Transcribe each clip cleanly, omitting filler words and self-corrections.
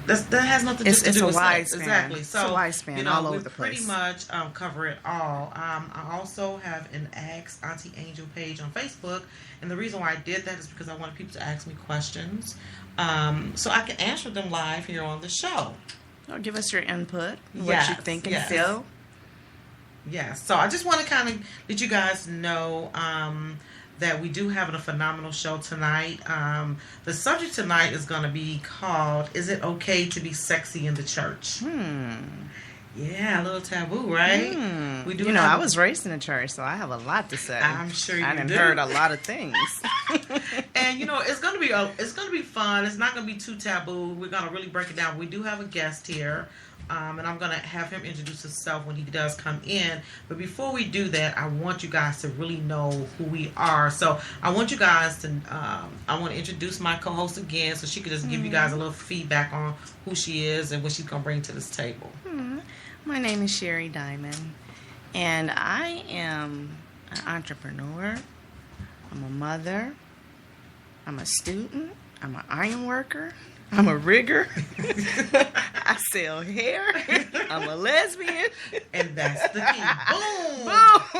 that has nothing to do with sex. Exactly. So, it's a wide span all over the place. Pretty much cover it all. I also have an Ask Auntie Angel page on Facebook, and the reason why I did that is because I wanted people to ask me questions, so I can answer them live here on the show. Or give us your input, what you think and feel. Yes. So I just want to kind of let you guys know that we do have a phenomenal show tonight. The subject tonight is going to be called, "Is it okay to be sexy in the church?" Yeah, a little taboo, right? We do. I was raised in a church, so I have a lot to say. I'm sure you do. I've heard a lot of things. And it's going to be fun. It's not going to be too taboo. We're going to really break it down. We do have a guest here. And I'm going to have him introduce himself when he does come in. But before we do that, I want you guys to really know who we are. So I want you guys to, I want to introduce my co-host again so she could just give you guys a little feedback on who she is and what she's going to bring to this table. My name is Sherry Diamond, and I am an entrepreneur. I'm a mother. I'm a student. I'm an iron worker. I'm a rigger. I sell hair. I'm a lesbian. And that's the key. Boom!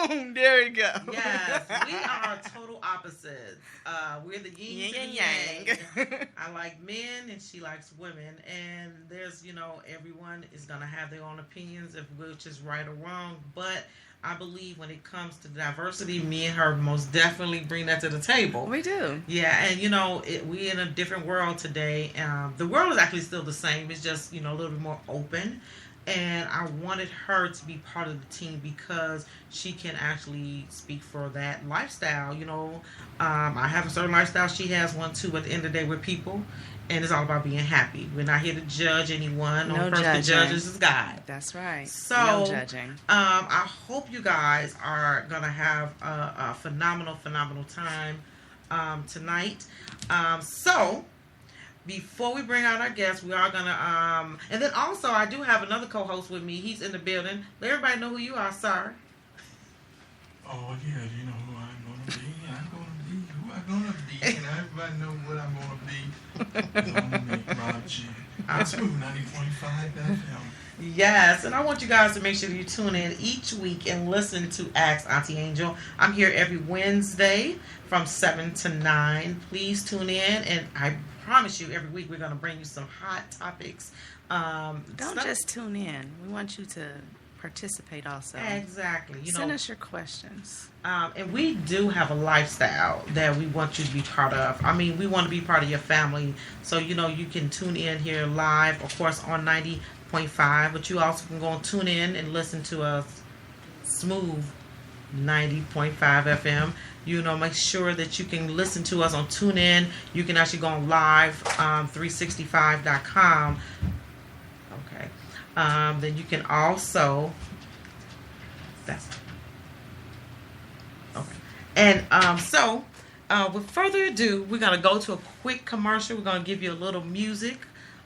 Boom! There you go. Yes, we are total opposites. We're the yin and yang. I like men and she likes women. And there's, everyone is going to have their own opinions of which is right or wrong. But I believe when it comes to diversity, me and her most definitely bring that to the table. We do. Yeah, and we're in a different world today. The world is actually still the same. It's just, a little bit more open. And I wanted her to be part of the team because she can actually speak for that lifestyle. I have a certain lifestyle. She has one too. At the end of the day, we're people. And it's all about being happy. We're not here to judge anyone. No person that judges is God. That's right. So, no judging. I hope you guys are going to have a phenomenal time tonight. So, before we bring out our guests, we are going to... and then also, I do have another co-host with me. He's in the building. Let everybody know who you are, sir. Oh, yeah. You know who I'm going to be. I'm going to be who I'm going to be. And everybody know what I'm going to be. It's on me, Rob G. Smooth 90.5 FM. Yes, and I want you guys to make sure you tune in each week and listen to Ask Auntie Angel. I'm here every Wednesday from 7 to 9. Please tune in, and I promise you every week we're going to bring you some hot topics. Don't just tune in. We want you to participate also. Exactly. Send us your questions. And we do have a lifestyle that we want you to be part of. I mean, we want to be part of your family. So, you can tune in here live, of course, on 90.5. But you also can go and tune in and listen to us smooth 90.5 FM. Make sure that you can listen to us on TuneIn. You can actually go on live 365.com. Okay. Then you can also... That's... Okay. And so, with further ado, we're going to go to a quick commercial. We're going to give you a little music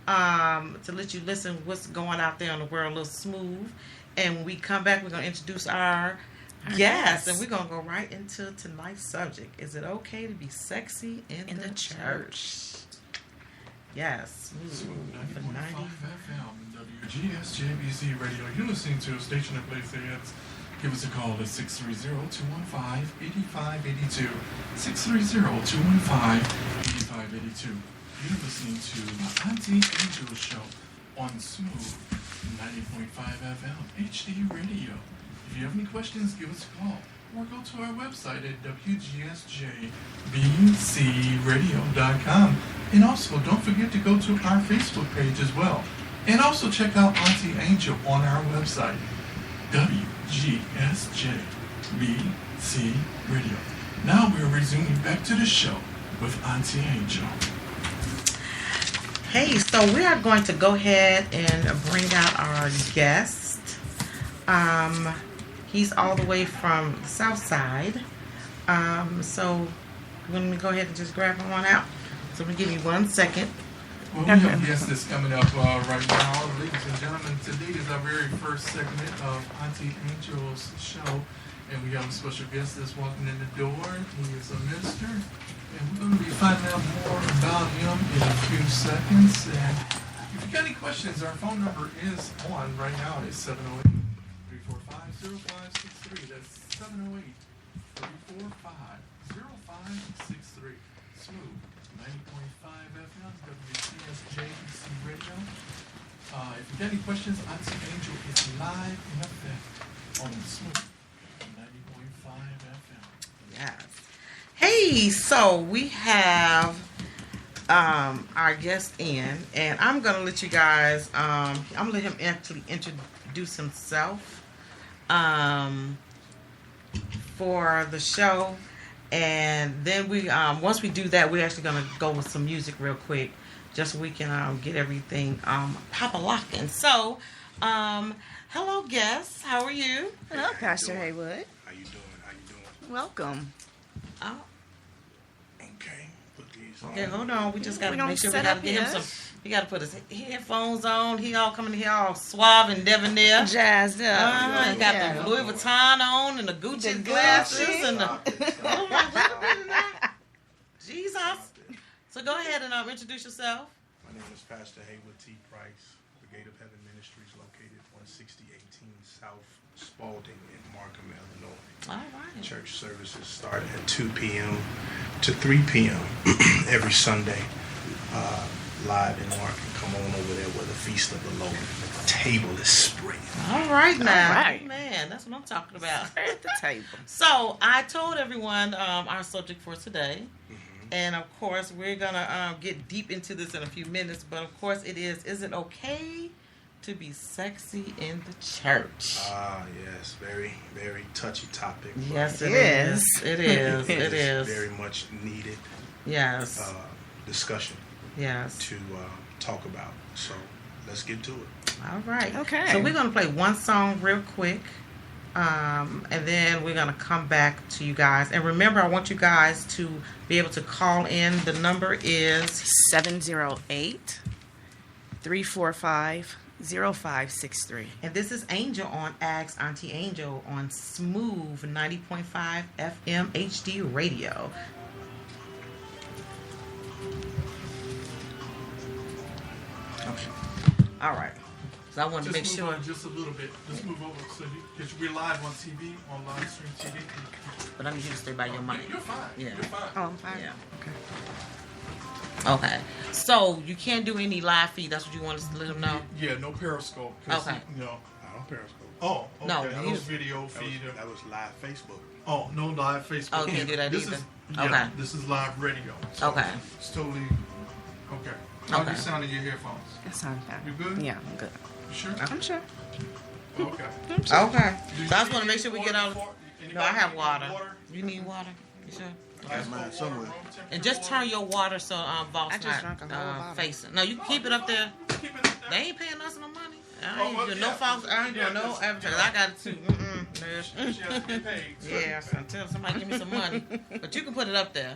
to let you listen what's going out there in the world a little smooth. And when we come back, we're going to introduce our guests. And we're going to go right into tonight's subject. Is it okay to be sexy in the church? Yes. Smooth 90.5 FM, WGSJBC Radio. You're listening to a station that plays the hits. Give us a call at 630-215-8582. 630-215-8582. You're listening to the Auntie Angel Show on Smooth 90.5 FM HD Radio. If you have any questions, give us a call or go to our website at WGSJBCRadio.com. And also, don't forget to go to our Facebook page as well. And also check out Auntie Angel on our website, WGSJBC Radio. Now we're resuming back to the show with Auntie Angel. Hey, so we are going to go ahead and bring out our guest. He's all the way from the south side. So we're going to go ahead and just grab him on out. So give me 1 second. Well, we have guests that's coming up right now. Ladies and gentlemen, today is our very first segment of Auntie Angel's show. And we have a special guest that's walking in the door. He is a minister. And we're going to be finding out more about him in a few seconds. And If you got any questions, our phone number is on right now. It's 708-345-0563. That's 708-345-0563. Smooth 90.5 FM, WCSJEC Radio. If you got any questions, Auntie Angel is live in effect on Smooth 90.5 FM. Yes. Hey, so we have our guest in, and I'm gonna let you guys. I'm gonna let him actually introduce himself for the show, and then we once we do that, we're actually gonna go with some music real quick, just so we can get everything pop-a-locking. So, hello, guests. How are you? Hello, Pastor Haywood. How you doing? Welcome. Oh, Okay. Put these on. okay, hold on. We just gotta We gonna make sure we set gotta up get him here? some. He gotta put his headphones on. He all coming here all suave and debonair. Jazzed up. He got the Louis Vuitton on and the Gucci The glasses Gucci. and the. Stop it. Oh my God! Jesus. So go ahead and introduce yourself. My name is Pastor Haywood T. Price, the Gate of Heaven Ministries, located 16018 South Spalding in Markham, Illinois. All right. Church services start at 2 p.m. to 3 p.m. every Sunday. Live in Markham. Come on over there where the feast of the Lord. The table is spread. All right now. All right. Man, that's what I'm talking about. At the table. So I told everyone our subject for today. And of course, we're gonna get deep into this in a few minutes. But of course, is it okay to be sexy in the church? Ah, yes. Very, very touchy topic. but Yes, it Yes. is. It is. It is. very much needed Yes. discussion Yes. to talk about. So let's get to it. All right. Okay. So we're gonna play one song real quick, and then we're gonna come back to you guys. And remember, I want you guys to be able to call in. The number is 708-345-0563. and this is Angel on Ask Auntie Angel on Smooth 90.5 FM HD Radio. Okay. All right. So I want to make Just sure. move over just a little bit. Just move over so because we're live on TV, on live stream TV. But I need you to stay by your mic. You're fine. Yeah. You're fine. Oh, I'm fine. Yeah. Okay. So you can't do any live feed. That's what you want us to let them know. Yeah, no Periscope. 'Cause, Okay. No. I don't Periscope. Oh, okay. No, That you- was video That feed. was, that was live Facebook. Oh, no live Facebook. Oh, you can't do that this either? Is, Okay. yeah, this is live radio. So Okay. It's totally okay. How Okay. you sound in your headphones? That sounds fine. You good? Yeah, I'm good. You sure? I'm sure. Okay. Okay. Do So I you just want to need make sure we get water out. for- anybody No, I have need water. You need water? You sure? I have mine somewhere. room temperature And just water? turn your water so Vault's I just not drank a whole bottle. facing. No, you can keep it up there. Keep it up there. They ain't paying us no money. I Oh, ain't well, doing yeah. no false. I ain't Yeah, doing no that's- advertising. yeah. I got it too. She has to get paid. So- Yes, until somebody give me some money. But you can put it up there.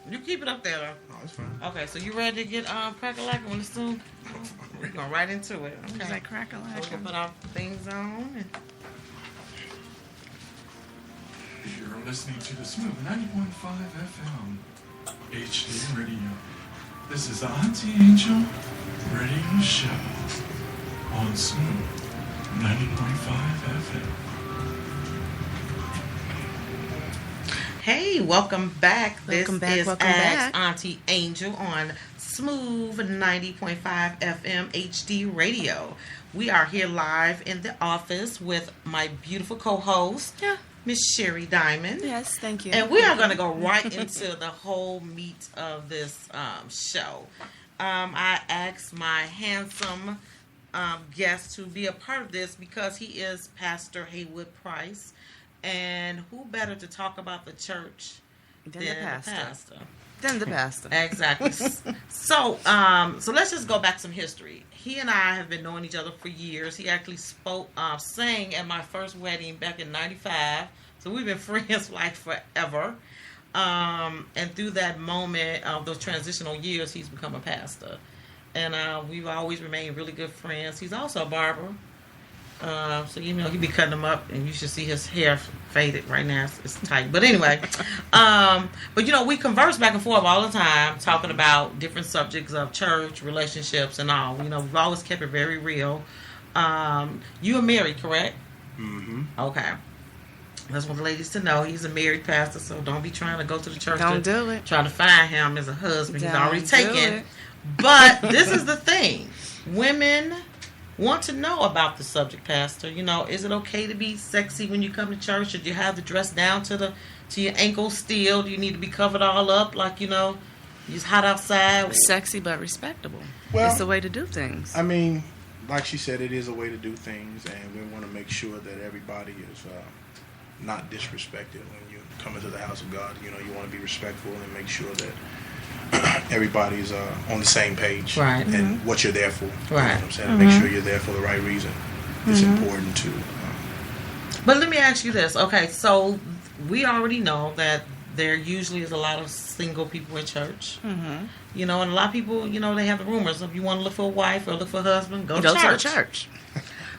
You keep it up there though. Oh, it's fine. Okay, so you ready to get crack-a-lack when it's soon? We're going right into it. Is Okay. that crack a So we can put our things on. And You're listening to the Smooth 90.5 FM HD Radio. This is the Auntie Angel Radio Show on Smooth 90.5 FM. hey, welcome back. Welcome This back, is welcome Ask back. Auntie Angel on Smooth 90.5 FM HD Radio. We are here live in the office with my beautiful co-host, Yeah. Miss Sherry Diamond. Yes, thank you. And we are going to go right into the whole meat of this show. I asked my handsome guest to be a part of this because he is Pastor Haywood Price. And who better to talk about the church Then the pastor. Then the pastor. Exactly. So let's just go back some history. He and I have been knowing each other for years. He actually sang at my first wedding back in '95. So we've been friends like forever. And through that moment of those transitional years, he's become a pastor. And we've always remained really good friends. He's also a barber. So he be cutting them up, and you should see his hair faded right now. It's tight, but anyway. But we converse back and forth all the time, talking about different subjects of church, relationships, and all. We've always kept it very real. You are married, correct? Mm-hmm. Okay. I just want the ladies to know he's a married pastor, so don't be trying to go to the church. Don't do it. Trying to find him as a husband. He's already do taken. it. But this is the thing. Women want to know about the subject, Pastor. Is it okay to be sexy when you come to church? Should you have the dress down to your ankles still? Do you need to be covered all up like, it's hot outside? Sexy but respectable. Well, it's the way to do things. I mean, like she said, it is a way to do things, and we want to make sure that everybody is not disrespected when you come into the house of God. You want to be respectful and make sure that everybody's on the same page, right? And what you're there for, right? You know what I'm saying? Make sure you're there for the right reason. It's important to. But let me ask you this. Okay, so we already know that there usually is a lot of single people in church. And a lot of people, they have the rumors of you want to look for a wife or look for a husband, go to church.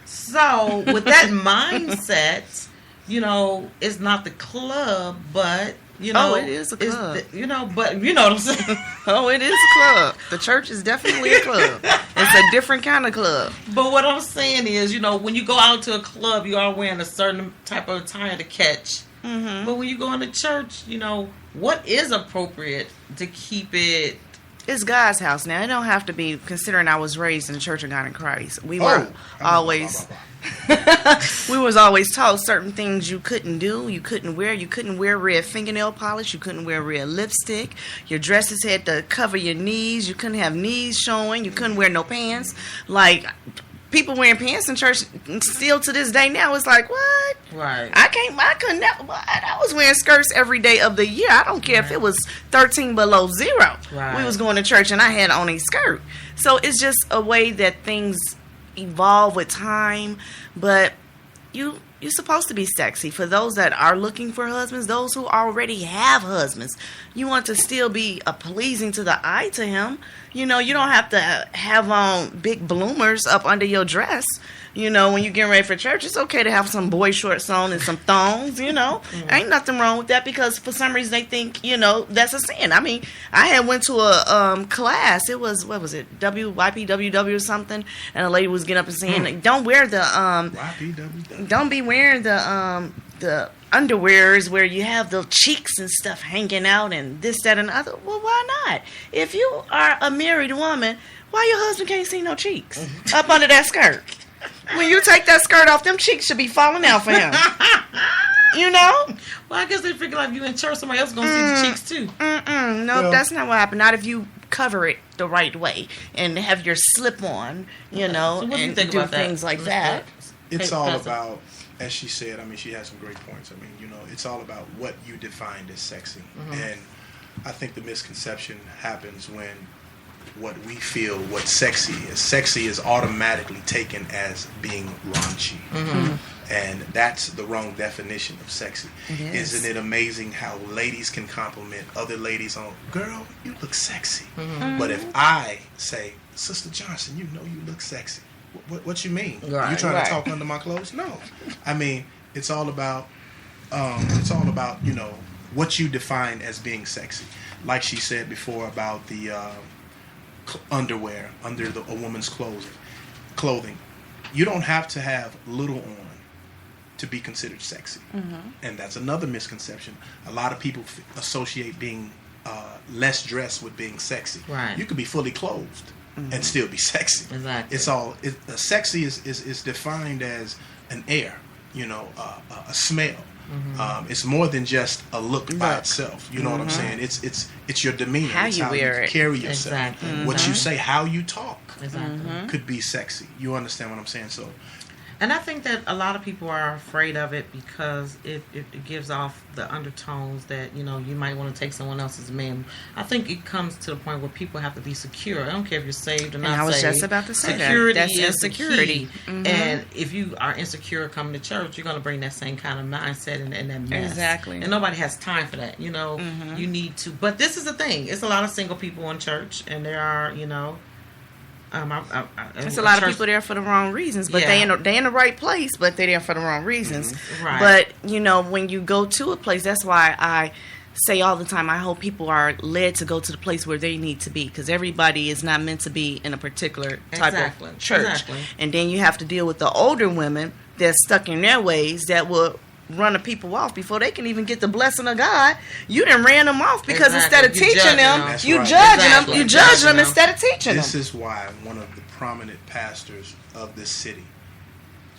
So with that mindset, it's not the club, but it is a club. But you know what I'm saying. Oh, it is a club. The church is definitely a club. It's a different kind of club. But what I'm saying is, when you go out to a club, you are wearing a certain type of attire to catch. But when you go into church, what is appropriate to keep it? It's God's house now. It don't have to be, considering I was raised in the Church of God in Christ. We were always... we was always taught certain things you couldn't do, you couldn't wear. You couldn't wear red fingernail polish, you couldn't wear red lipstick, your dresses had to cover your knees, you couldn't have knees showing, you couldn't wear no pants. Like, people wearing pants in church still to this day now, it's like, what? Right. I couldn't never, I was wearing skirts every day of the year. I don't care if it was 13 below zero. Right. We was going to church and I had on a skirt. So it's just a way that things evolve with time, but you're supposed to be sexy. For those that are looking for husbands, those who already have husbands, you want to still be pleasing to the eye to him. You don't have to have on big bloomers up under your dress. When you get ready for church, it's okay to have some boy shorts on and some thongs, Ain't nothing wrong with that, because for some reason they think, that's a sin. I mean, I had went to a class. It was, what was it, YPWW or something, and a lady was getting up and saying, don't wear the, YPWW. don't be wearing the underwears where you have the cheeks and stuff hanging out and this, that, and the other. Well, why not? If you are a married woman, why your husband can't see no cheeks up under that skirt? When you take that skirt off, them cheeks should be falling out for him. Well, I guess they figure like you in church, somebody else is going to see the cheeks too. No, that's not what happened. Not if you cover it the right way and have your slip on, so what do you and think do about things that? like that. It's all about, as she said, I mean, she has some great points. I mean, it's all about what you defined as sexy. And I think the misconception happens when what we feel what sexy is. Sexy is automatically taken as being raunchy. And that's the wrong definition of sexy. Isn't it amazing how ladies can compliment other ladies on, girl, you look sexy. But if I say, Sister Johnson, you look sexy. What you mean? Right, you trying to talk under my clothes? No. I mean, it's all about what you define as being sexy. Like she said before about the underwear under a woman's clothing. You don't have to have little on to be considered sexy. And that's another misconception. A lot of people associate being less dressed with being sexy. Right. You could be fully clothed and still be sexy. Exactly. It's all sexy is defined as an air, a smell. It's more than just a look by itself. You know what I'm saying? It's your demeanor. How it's you how wear you it. carry yourself. Exactly. What you say, how you talk Exactly. could be sexy. You understand what I'm saying? So And I think that a lot of people are afraid of it because it gives off the undertones that, you might want to take someone else's man. I think it comes to the point where people have to be secure. I don't care if you're saved or not saved. I was just about to say security that. That's is insecurity. the key. And if you are insecure coming to church, you're going to bring that same kind of mindset and that mess. Exactly. And nobody has time for that. You need to. But this is the thing. It's a lot of single people in church, and there are, There's a lot of people there for the wrong reasons, but they in the right place, but they're there for the wrong reasons. Right. But when you go to a place, that's why I say all the time, I hope people are led to go to the place where they need to be, because everybody is not meant to be in a particular type of church. Exactly. And then you have to deal with the older women that's stuck in their ways that will run the people off before they can even get the blessing of God. You done ran them off because instead of teaching them, you judge them instead of teaching them. This is why one of the prominent pastors of this city,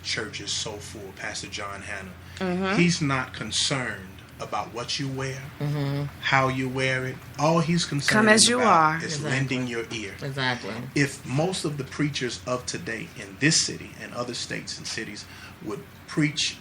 church is so full, Pastor John Hanna, he's not concerned about what you wear, how you wear it. All he's concerned about is lending your ear. Exactly. If most of the preachers of today in this city and other states and cities would preach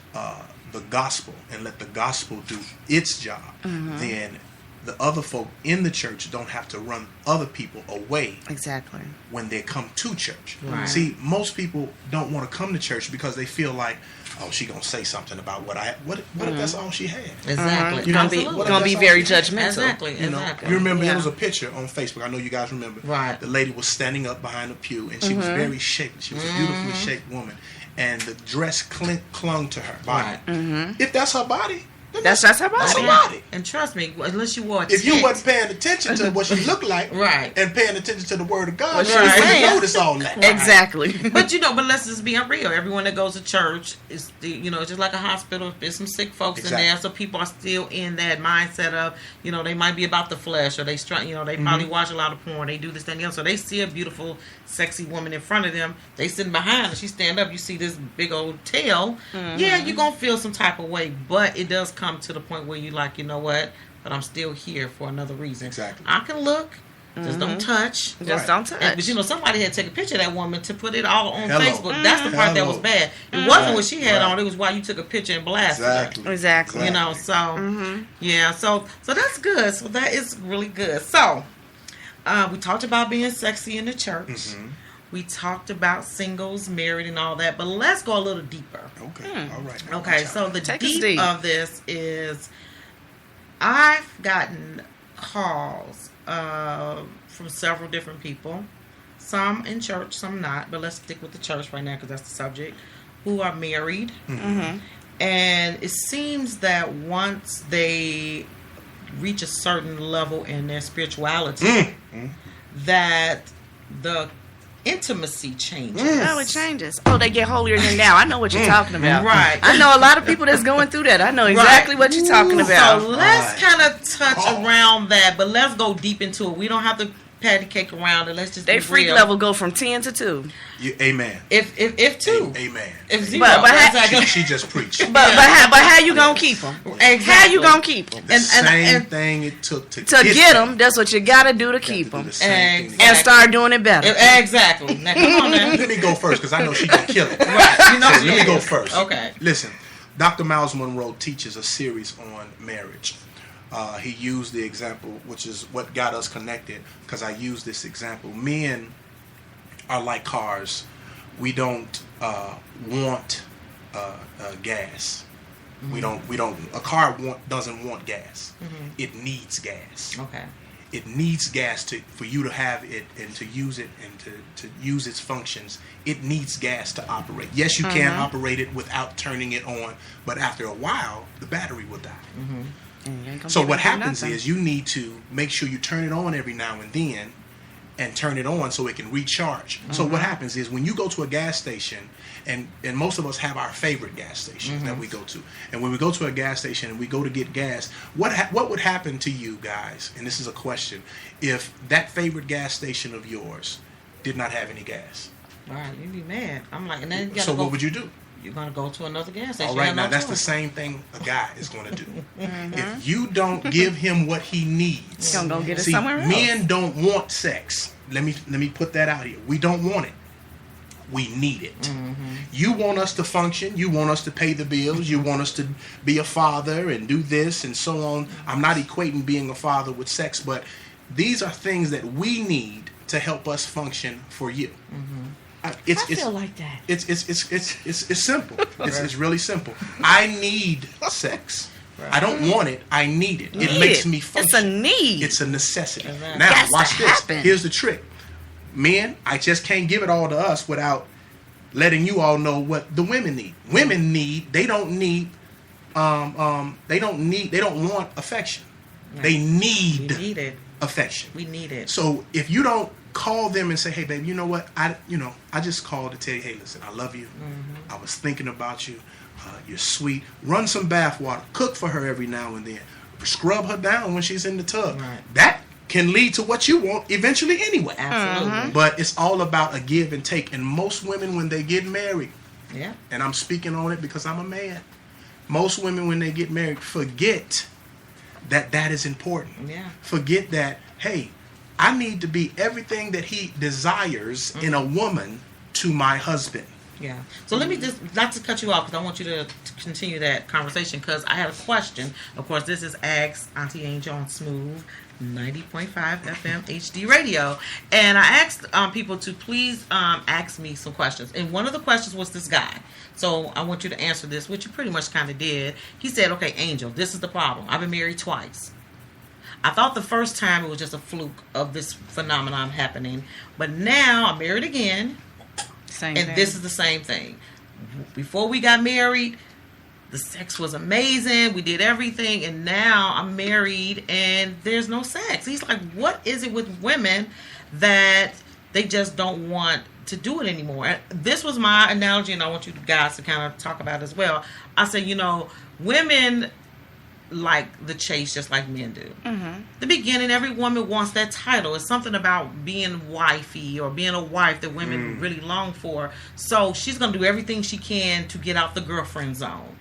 the gospel and let the gospel do its job, then the other folk in the church don't have to run other people away. Exactly. When they come to church. Right. See, most people don't want to come to church because they feel like, oh, she gonna say something about what if that's all she had? Exactly. You know, gonna be very judgmental. Exactly. You know, you remember there was a picture on Facebook. I know you guys remember. Right. The lady was standing up behind a pew, and she was very shaped. She was a beautifully shaped woman, and the dress clung to her body. Right. If that's her body, then that's her body. That's her body. And trust me, unless you wore a if you wasn't paying attention to what she looked like, right, and paying attention to the word of God, you right, wouldn't notice all that. Right. Exactly. But but let's just be real. Everyone that goes to church is, it's just like a hospital. There's some sick folks in there, so people are still in that mindset of, they might be about the flesh, or they they probably watch a lot of porn. They do this, that, and the other. So they see a beautiful, sexy woman in front of them. They sitting behind her. She stand up. You see this big old tail. Yeah, you're gonna feel some type of way, but it does come to the point where you like, you know what? But I'm still here for another reason. Exactly. I can look. Just don't touch. Just don't touch. But somebody had to take a picture of that woman to put it all on Facebook. That's the part that was bad. It wasn't what she had on. It was why you took a picture and blasted her. Exactly. Yeah. So that's good. So that is really good. So we talked about being sexy in the church. We talked about singles, married, and all that. But let's go a little deeper. Okay. All right. Okay. So the deep of this is, I've gotten calls from several different people, some in church, some not, but let's stick with the church right now because that's the subject, who are married. And it seems that once they reach a certain level in their spirituality, that the intimacy changes. Oh, it changes. Oh, they get holier than thou. I know what you're talking about. Right. I know a lot of people that's going through that. I know exactly what you're talking about. So let's kind of touch around that, but let's go deep into it. We don't have to patty cake around it. Let's just they freak real. level go from 10 to 2. Amen. If 2. Amen. If 0. She just preached. But how you gonna keep them? Exactly. How you gonna keep them? The same thing it took to get them. That's what you gotta do to keep them. And start doing it better. Exactly. Now come on now. Let me go first because I know she can kill it. Right. Let me go first. Okay. Listen, Dr. Miles Monroe teaches a series on marriage. He used the example, which is what got us connected, because I used this example. Men are like cars. We don't want gas. We don't. A car doesn't want gas. It needs gas. Okay. It needs gas for you to have it and to use it and to use its functions. It needs gas to operate. Yes, you can operate it without turning it on, but after a while, the battery will die. So what happens is you need to make sure you turn it on every now and then and turn it on so it can recharge. So what happens is when you go to a gas station, and most of us have our favorite gas stations that we go to. And when we go to a gas station and we go to get gas, what would happen to you guys, and this is a question, if that favorite gas station of yours did not have any gas? All right, you'd be mad. I'm like, and then you gotta So what would you do? You're going to go to another gas station. All right, now that's the same thing a guy is going to do. If you don't give him what he needs, he's going to go get it somewhere else. Men don't want sex. Let me put that out here. We don't want it. We need it. You want us to function. You want us to pay the bills. You want us to be a father and do this and so on. I'm not equating being a father with sex, but these are things that we need to help us function for you. I feel like that. It's simple. It's really simple. I need sex. Right. I don't want it. I need it. It makes me function. It's a need. It's a necessity. Exactly. Now, That's watch this. Happen. Here's the trick. Men, I just can't give it all to us without letting you all know what the women need. Women need, they don't want affection. Right. They need We need it. affection. We need it. So if you don't call them and say, hey baby, you know what, I just called to tell you, hey listen, I love you. I was thinking about you. You're sweet. Run some bath water. Cook for her every now and then. Scrub her down when she's in the tub. Right. That can lead to what you want eventually anyway. Absolutely. But it's all about a give and take. And most women, when they get married, Yeah. and I'm speaking on it because I'm a man, most women, when they get married, forget that is important. Yeah. Forget that, hey, I need to be everything that he desires in a woman to my husband. Yeah. So let me just, not to cut you off, because I want you to continue that conversation, because I had a question. Of course, this is Ask Auntie Angel on Smooth 90.5 FM HD radio. And I asked people to please ask me some questions. And one of the questions was this guy. So I want you to answer this, which you pretty much kind of did. He said, okay, Angel, this is the problem. I've been married twice. I thought the first time it was just a fluke of this phenomenon happening. But now I'm married again. Same And thing. this is the same thing. Before we got married, the sex was amazing. We did everything. And now I'm married and there's no sex. He's like, what is it with women that they just don't want to do it anymore? And this was my analogy, and I want you guys to kind of talk about it as well. I said, women like the chase just like men do. The beginning, every woman wants that title. It's something about being wifey or being a wife that women really long for. So she's going to do everything she can to get out the girlfriend zone.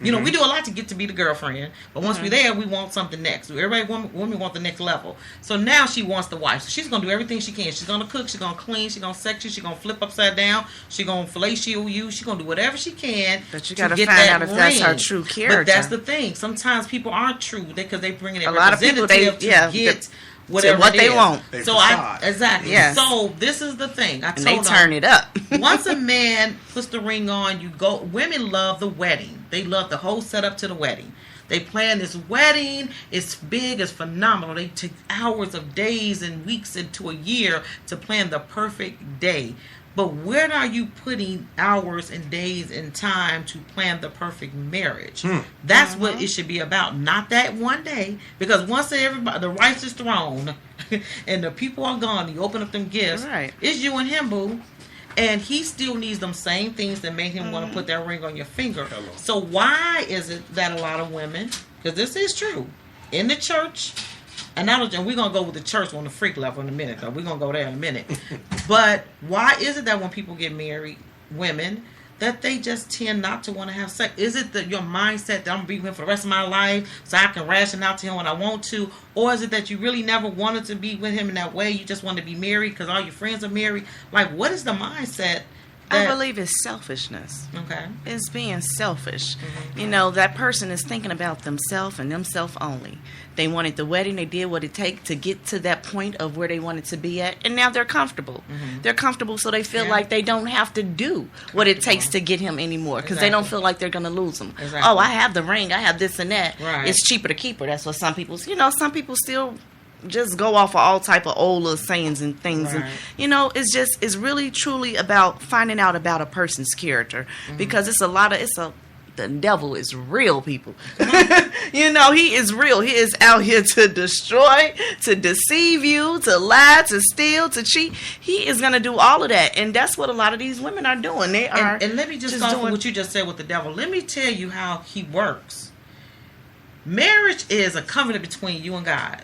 We do a lot to get to be the girlfriend, but once we're there, we want something next. Women want the next level. So now she wants the wife. So she's going to do everything she can. She's going to cook, she's going to clean, she's going to sex you, she's going to flip upside down, she's going to fellatio you, she's going to do whatever she can. But you to got to get find that out if that's her ring. true character. But that's the thing. Sometimes people aren't true because they bring in a lot of people, representative to get whatever what it they is. want. They So facade. exactly. Yes. So this is the thing. I And told they them, turn it up. once a man puts the ring on, you go. Women love the wedding. They love the whole setup to the wedding. They plan this wedding. It's big. It's phenomenal. They take hours of days and weeks into a year to plan the perfect day. But where are you putting hours and days and time to plan the perfect marriage? That's what it should be about. Not that one day. Because once the rice is thrown and the people are gone, you open up them gifts. Right. It's you and him, boo. And he still needs them same things that make him want to put that ring on your finger. Hello. So why is it that a lot of women, because this is true, in the church, and we're going to go with the church on the freak level in a minute, though. We're going to go there in a minute. But why is it that when people get married, women, that they just tend not to want to have sex? Is it your mindset that I'm going to be with him for the rest of my life so I can ration out to him when I want to? Or is it that you really never wanted to be with him in that way? You just want to be married because all your friends are married? Like, what is the mindset? I believe it's selfishness. Okay. It's being selfish. That person is thinking about themselves and themselves only. They wanted the wedding. They did what it takes to get to that point of where they wanted to be at. And now they're comfortable. They're comfortable, so they feel like they don't have to do what it takes to get him anymore. Because they don't feel like they're going to lose him. Exactly. Oh, I have the ring. I have this and that. Right. It's cheaper to keep her. That's what some people, some people still just go off of all type of old little sayings and things. Right. And, it's really truly about finding out about a person's character. Because the devil is real, people. He is real. He is out here to destroy, to deceive you, to lie, to steal, to cheat. He is going to do all of that. And that's what a lot of these women are doing. They are. And let me just start with what you just said with the devil. Let me tell you how he works. Marriage is a covenant between you and God.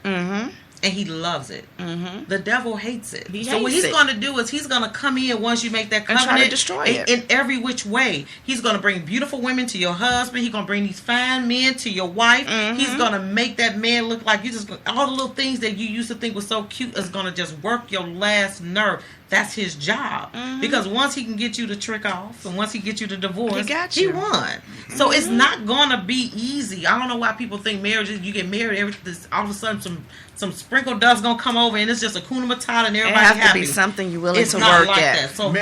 And he loves it. The devil hates it. So what he's going to do is he's going to come in once you make that covenant and try to destroy it in every which way. He's going to bring beautiful women to your husband. He's going to bring these fine men to your wife. He's going to make that man look like all the little things that you used to think was so cute is going to just work your last nerve. That's his job. Because once he can get you to trick off and once he gets you to divorce, he won. So it's not going to be easy. I don't know why people think marriage is you get married, all of a sudden some sprinkle dust going to come over and it's just a kuna matata and everybody happy. It has to be something you're willing it's to not work like at. That. So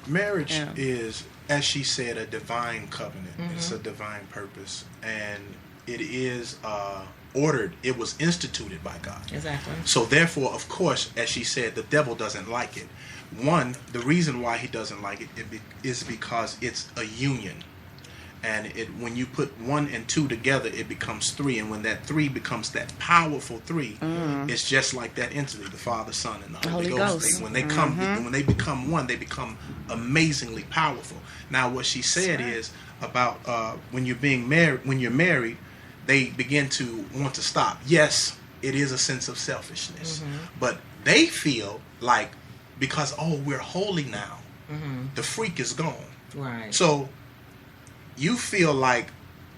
marriage is, as she said, a divine covenant. It's a divine purpose. And it is ordered. It was instituted by God. Exactly. So therefore, of course, as she said, the devil doesn't like it. One, the reason why he doesn't like it is because it's a union. And when you put 1 and 2 together, it becomes 3. And when that 3 becomes that powerful 3, it's just like that entity, the Father, Son, and the Holy Ghost. When they come, when they become one, they become amazingly powerful. Now, what she said is about when you're married, they begin to want to stop. Yes, it is a sense of selfishness, but they feel like because we're holy now, the freak is gone. Right. So you feel like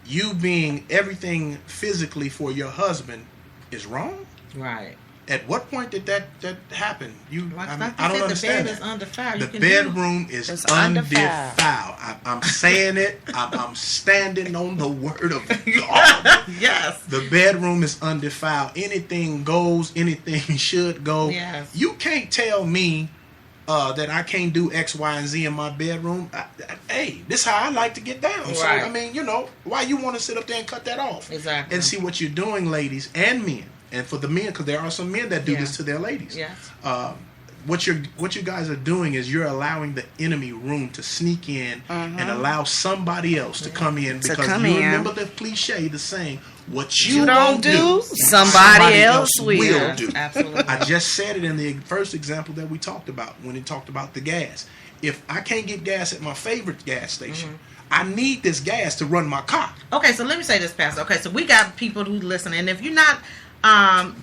you being everything physically for your husband is wrong? Right. At what point did that happen? I don't understand. The bed is undefiled. The bedroom is undefiled. I'm saying it. I'm standing on the word of God. Yes. The bedroom is undefiled. Anything goes. Anything should go. Yes. You can't tell me that I can't do X, Y, and Z in my bedroom. Hey, this is how I like to get down. Right. So, I mean, why you want to sit up there and cut that off? Exactly. And see what you're doing, ladies and men. And for the men, because there are some men that do this to their ladies. Yes. What you guys are doing is you're allowing the enemy room to sneak in and allow somebody else to come in, because remember the cliche, the saying, what you don't do, somebody else will do. Absolutely. I just said it in the first example that we talked about when it talked about the gas. If I can't get gas at my favorite gas station, I need this gas to run my car. Okay, so let me say this, Pastor. Okay, so we got people who listen, and if you're not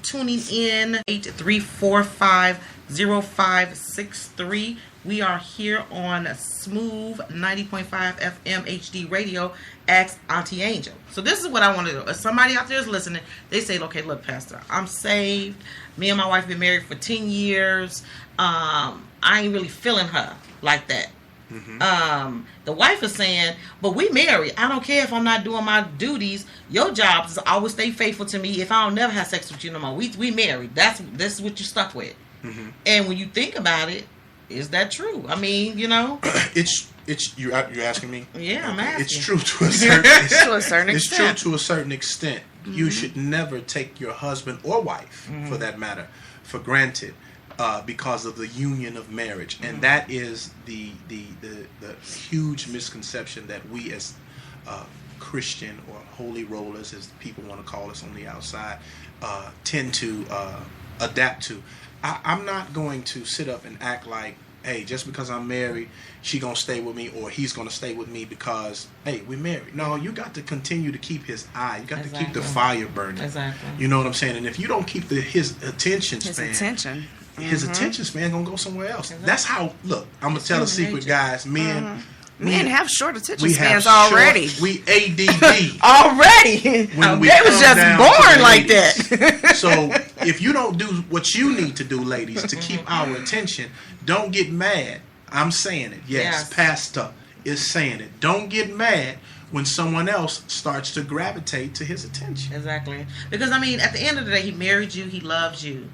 tuning in, 83450563. We are here on Smooth 90.5 FM HD Radio. Ask Auntie Angel. So this is what I want to do. If somebody out there is listening, they say, okay, look, Pastor, I'm saved. Me and my wife been married for 10 years. I ain't really feeling her like that. The wife is saying, but we married. I don't care if I'm not doing my duties. Your job is always stay faithful to me. If I don't never have sex with you no more, we married. This is what you stuck with. And when you think about it, is that true? I mean, it's you're asking me. Yeah, I'm asking. It's true to a certain extent. It's true to a certain extent. You should never take your husband or wife, for that matter, for granted. Because of the union of marriage, and that is the huge misconception that we as Christian or holy rollers, as people want to call us on the outside, tend to adapt to. I'm not going to sit up and act like, hey, just because I'm married, she gonna stay with me, or he's gonna stay with me because, hey, we're married. No, you got to continue to keep his eye. You got to keep the fire burning. Exactly. You know what I'm saying? And if you don't keep his attention span, his attention span gonna go somewhere else. Exactly. That's how. Look, I'm gonna tell a secret, guys. Men have short attention we spans have already. We ADD already. when we they was come just down born to like ladies. that. So if you don't do what you need to do, ladies, to keep our attention, don't get mad. I'm saying it. Yes, Pastor is saying it. Don't get mad when someone else starts to gravitate to his attention. Exactly. Because I mean, at the end of the day, he married you. He loves you.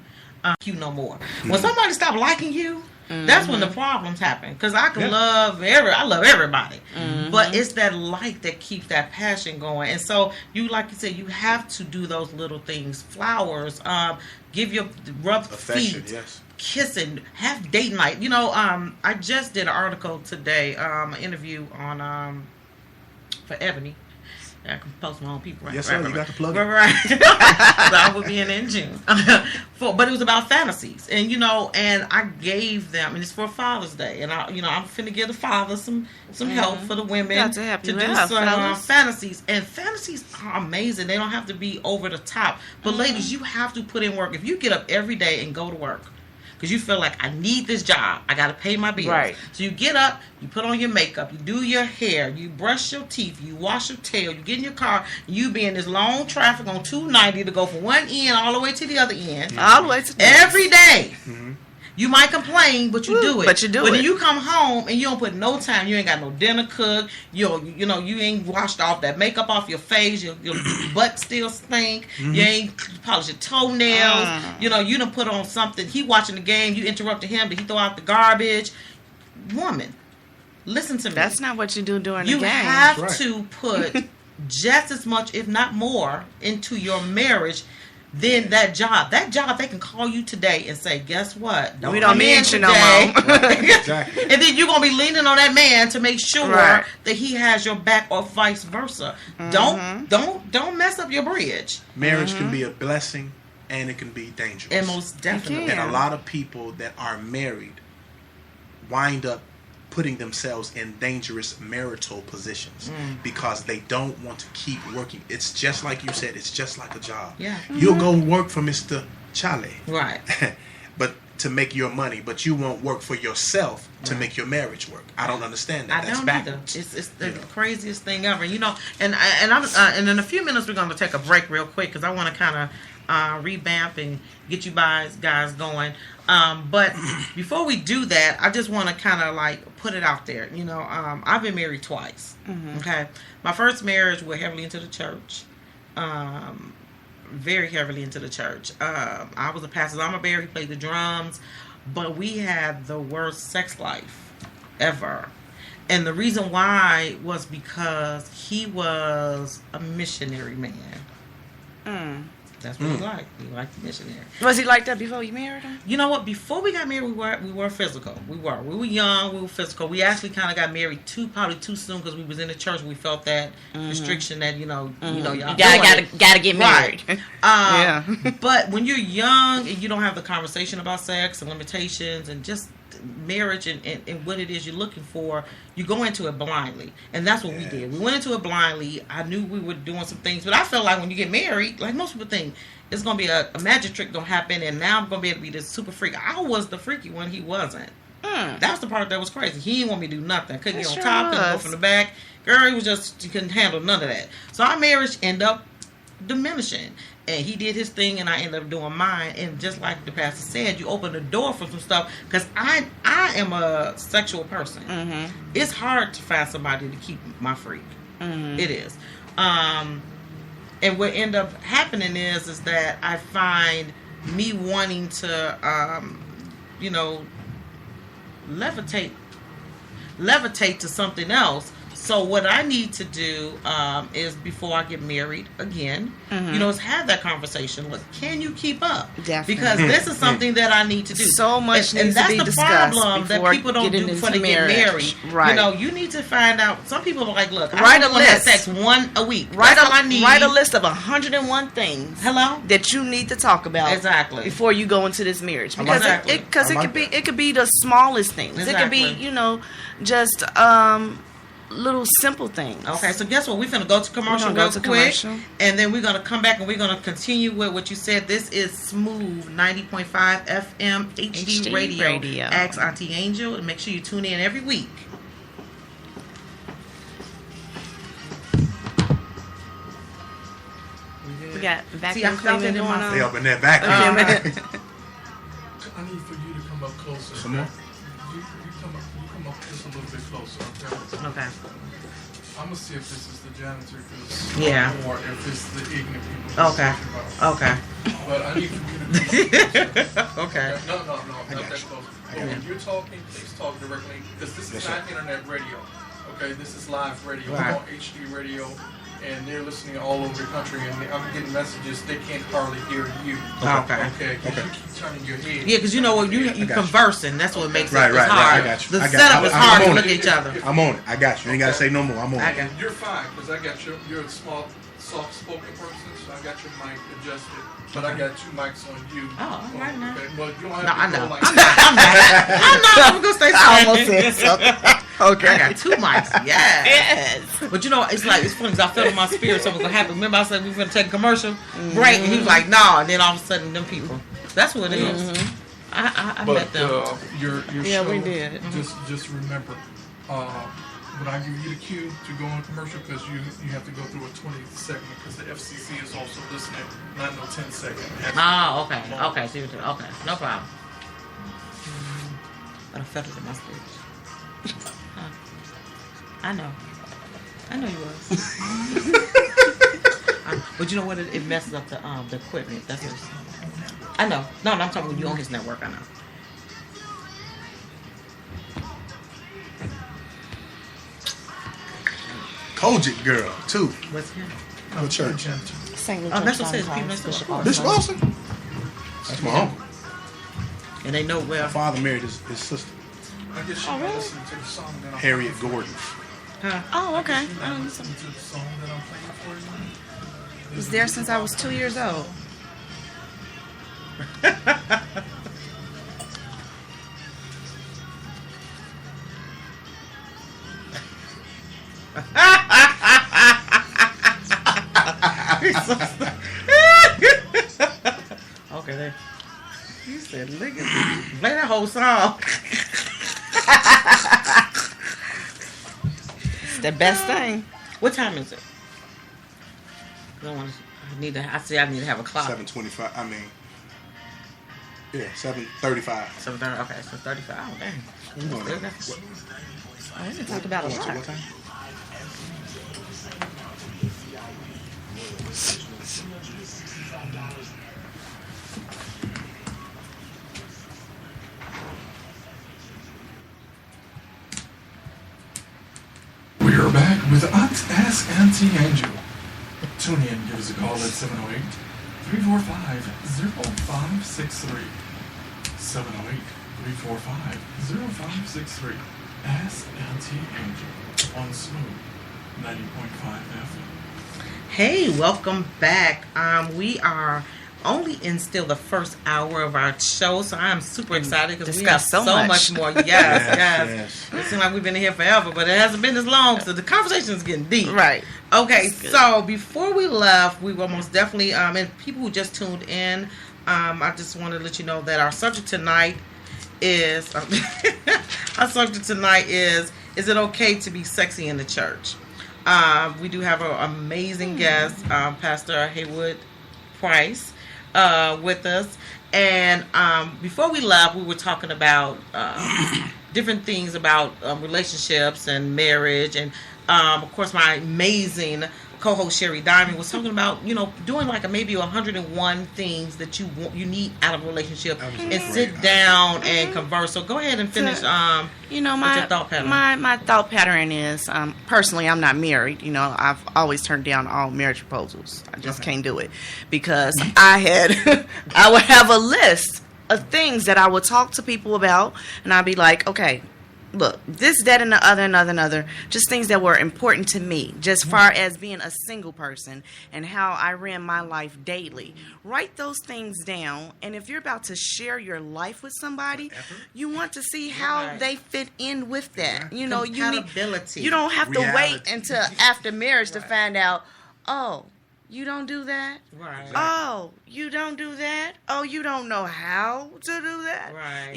You no more. When somebody stop liking you, that's when the problems happen. Because I can love everybody, but it's that like that keeps that passion going. And so you, like you said, you have to do those little things. Flowers, give your rub Affection, feet, yes. kissing, have date night. I just did an article today, an interview on for Ebony. I can post my own people, right? Yes, sir. You got to plug it. Right. So I will be in June. But it was about fantasies, and and I gave them, and it's for Father's Day, and I'm finna give the fathers some help for the women to do some fantasies, and fantasies are amazing. They don't have to be over the top, but ladies, you have to put in work. If you get up every day and go to work, because you feel like, I need this job, I got to pay my bills. Right. So you get up, you put on your makeup, you do your hair, you brush your teeth, you wash your tail, you get in your car, and you be in this long traffic on 290 to go from one end all the way to the other end. All the way to the every day. You might complain, but you do it. But you do it. But then you come home and you don't put no time. You ain't got no dinner cooked. You ain't washed off that makeup off your face. Your butt still stink. You ain't polished your toenails. You done put on something. He watching the game. You interrupted him. Did he throw out the garbage? Woman, listen to me. That's not what you do during the game. You have to put just as much, if not more, into your marriage than that job. That job, they can call you today and say, guess what? We don't need you no more. Right, exactly. And then you're going to be leaning on that man to make sure Right. that he has your back, or vice versa. Don't mess up your bridge. Marriage can be a blessing and it can be dangerous. And most definitely. can. And a lot of people that are married wind up putting themselves in dangerous marital positions because they don't want to keep working. It's just like you said, it's just like a job. Yeah. You'll go work for Mr. Charlie. Right. But to make your money, but you won't work for yourself to make your marriage work. I don't understand that. I That's don't either. backwards. It's the You know. craziest thing ever, you know. And in a few minutes we're going to take a break real quick because I want to kind of revamp and get you guys going. But before we do that, I just want to kind of like put it out there. You know, I've been married twice. Okay, my first marriage, we're heavily into the church. Very heavily into the church. I was a pastor's armor bearer. He played the drums, but we had the worst sex life ever. And the reason why was because he was a missionary man. That's what he liked. He liked the missionary. Was he like that before you married him? You know what? Before we got married, we were physical. We were young. We were physical. We actually kind of got married probably too soon because we was in the church. We felt that restriction that y'all gotta get married. Right. Yeah. But when you're young and you don't have the conversation about sex and limitations and just marriage and what it is you're looking for, you go into it blindly. And that's what we did. We went into it blindly. I knew we were doing some things, but I felt like when you get married, like most people think, it's going to be a magic trick going to happen and now I'm going to be able to be this super freak. I was the freaky one. He wasn't. That was the part that was crazy. He didn't want me to do nothing. Couldn't get on top, couldn't go from the back. Girl, he was just, he couldn't handle none of that. So our marriage ended up diminishing. And he did his thing, and I ended up doing mine. And just like the pastor said, you open the door for some stuff. Because I am a sexual person. It's hard to find somebody to keep my freak. It is. And what end up happening is that I find me wanting to, levitate to something else. So what I need to do is before I get married again, is have that conversation. Look, can you keep up? Definitely. Because this is something that I need to do. So much and needs that's to be the discussed problem that before people don't getting do before into they get marriage. married. Right. You need to find out. Some people are like, look, Write I a want to have list. sex one a week. Write That's all I need. a list of 101 things. Hello? That you need to talk about Exactly. before you go into this marriage, I like because that. it could be the smallest things. Exactly. It could be just little simple things. Okay, so guess what? We're going to go to commercial real quick. Commercial. And then we're going to come back and we're going to continue with what you said. This is Smooth 90.5 FM HD Radio. Ask Auntie Angel. And make sure you tune in every week. We got See, I vacuum felt cleaning it in going my on. They up in that back. Uh, I need for you to come up closer. Some more? You come up just a little bit closer, okay? Okay. I'm gonna see if this is the janitor, Yeah. or if it's the ignorant people. Okay. Okay. But I need for you to come up closer. Okay. No, not got that you. close. I But got when you're talking, please talk directly, because this is Yes, not internet radio. Okay, this is live radio. Right. We're on HD radio, and they're listening all over the country, and I'm getting messages they can't hardly hear you. Okay. Okay, because you keep turning your head. Yeah, because you know what? You got you. conversing. That's what makes Right, it right, hard. I got you. The I got setup you. is I'm hard to on look it. at each other. I'm on it. I got you. You ain't got to say no more. I'm on I it. got You're fine, because I got you're a small, soft-spoken person, so I got your mic adjusted. But I got two mics on you. Oh, all right now. Okay, well, you don't No, have I to know. go like I'm that. not. I'm going to stay I almost silent. said something. Okay. I got two mics. Yeah. Yes. But it's funny because I felt in my spirit something was going to happen. Remember I said we were going to take a commercial break and he was like, no. And then all of a sudden them people. That's what it is. I met But them. your Yeah, show, we did. Just remember, when I give you the cue to go on commercial, because you have to go through a 20 second, because the FCC is also listening, not no 10 second. Oh, okay. Okay. See what you're okay. No problem. But I felt it in my spirit. Huh. I know you was. But you know what? It messes up the equipment. That's what I know. No, I'm talking when you on his network. I know. Kojic girl too. What's him? What church? St. Luke Oh, that's Church what it says, Downtown, people next door. Bishop Oh, Bishop Austin. Austin. That's my uncle. And they know My well. father married his sister, I guess you Oh, really? listen to the song that I'm Harriet playing Gordon. Huh? Oh, okay. for you. Listen to the song that I'm playing for you. Was there since I was 2 years old. Okay, there. You said, nigga, play that whole song. It's the best thing. What time is it? I need to have a clock. 7:25. I mean, yeah, 7:35. 7:30. Okay, so 35. Oh, dang. You going to- I didn't talk about a going to lot. what time? We are back with Ask Auntie Angel. Tune in, give us a call at 708-345-0563. 708-345-0563. Ask Auntie Angel on Smooth 90.5 FM. Hey, welcome back. We are only in still the first hour of our show, so I'm super excited because we have Discuss so so much. much more. Yes, yes. Yes. It seems like we've been here forever, but it hasn't been this long, so the conversation is getting deep. Right. Okay, That's good. so before we left, we were most definitely, and people who just tuned in, I just want to let you know that our subject tonight is, is it okay to be sexy in the church? We do have an amazing guest, Pastor Haywood Price, with us. And before we left, we were talking about different things about relationships and marriage. And, of course, my amazing co-host Sherry Diamond was talking about, doing like maybe 101 things that you need out of a relationship and sit down and converse. So go ahead and finish. My your thought pattern? my thought pattern is personally I'm not married. I've always turned down all marriage proposals. I just can't do it because I would have a list of things that I would talk to people about, and I'd be like, okay, look, this, that, and the other, another, just things that were important to me, just far as being a single person and how I ran my life daily. Write those things down, and if you're about to share your life with somebody, you want to see how Right. they fit in with that. You Compatibility. you don't have to wait Reality. until after marriage to find out, oh, you don't do that? Right. Oh, you don't do that? Oh, you don't know how to do that? Right.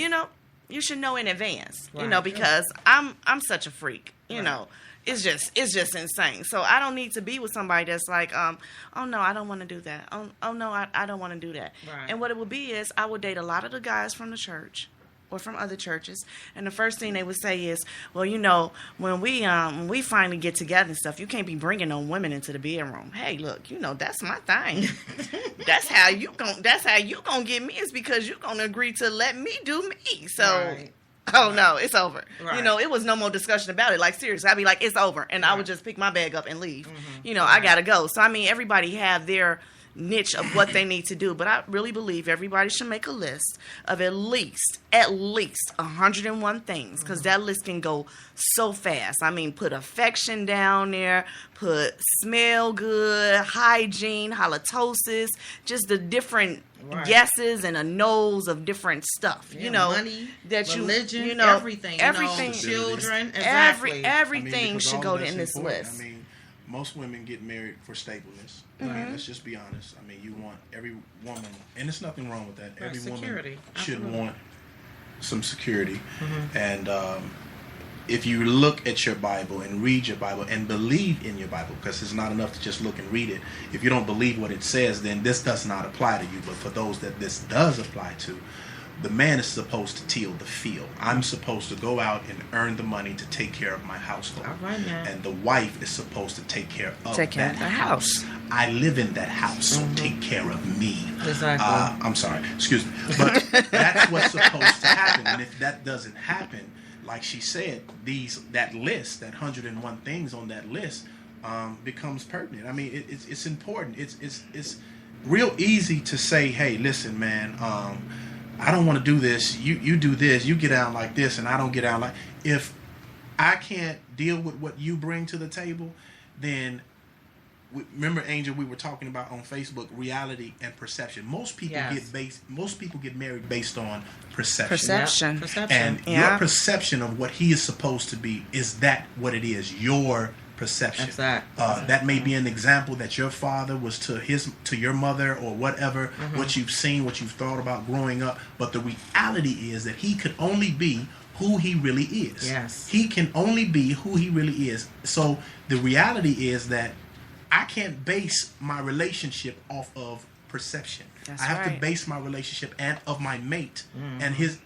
You should know in advance, Right. because I'm such a freak, Right. It's just insane. So I don't need to be with somebody that's like, oh no, I don't want to do that. Oh no, I don't want to do that. Right. And what it would be is I would date a lot of the guys from the church or from other churches, and the first thing they would say is, well, when we finally get together and stuff, you can't be bringing no women into the bedroom. Hey, look, that's my thing. that's how you gonna get me, is because you gonna agree to let me do me. So Right. oh no, it's over. Right. It was no more discussion about it. Like, seriously, I'd be like, it's over, and I would just pick my bag up and leave. I gotta go. So everybody have their niche of what they need to do, but I really believe everybody should make a list of at least 101 things, because that list can go so fast. Put affection down there, put smell good, hygiene, halitosis, just the different Right. guesses and a nose of different stuff. Yeah, money, religion, everything. everything, Children, exactly. everything because should all go of that's in this important. list. Most women get married for stableness. Let's just be honest. You want every woman, and there's nothing wrong with that. Right, Every security. woman should Absolutely. want some security. And if you look at your Bible and read your Bible and believe in your Bible, because it's not enough to just look and read it. If you don't believe what it says, then this does not apply to you. But for those that this does apply to, the man is supposed to till the field. I'm supposed to go out and earn the money to take care of my household. All right, man. And the wife is supposed to take care of Take care that of the house. I live in that house, so take care of me. Exactly. I'm sorry, excuse me. But that's what's supposed to happen. And if that doesn't happen, like she said, that list, that 101 things on that list, becomes pertinent. I mean, it's important. It's real easy to say, hey, listen, man, I don't want to do this. You do this. You get down like this, and I don't get down like. If I can't deal with what you bring to the table, then remember, Angel, we were talking about on Facebook, reality and perception. Most people get married based on perception. Perception. And your perception of what he is supposed to be, is that what it is? Your perception. Exactly. That may be an example that your father was to your mother, or whatever, what you've seen, what you've thought about growing up. But the reality is that he could only be who he really is. Yes. He can only be who he really is. So the reality is that I can't base my relationship off of perception. That's I have right. to base my relationship and of my mate and his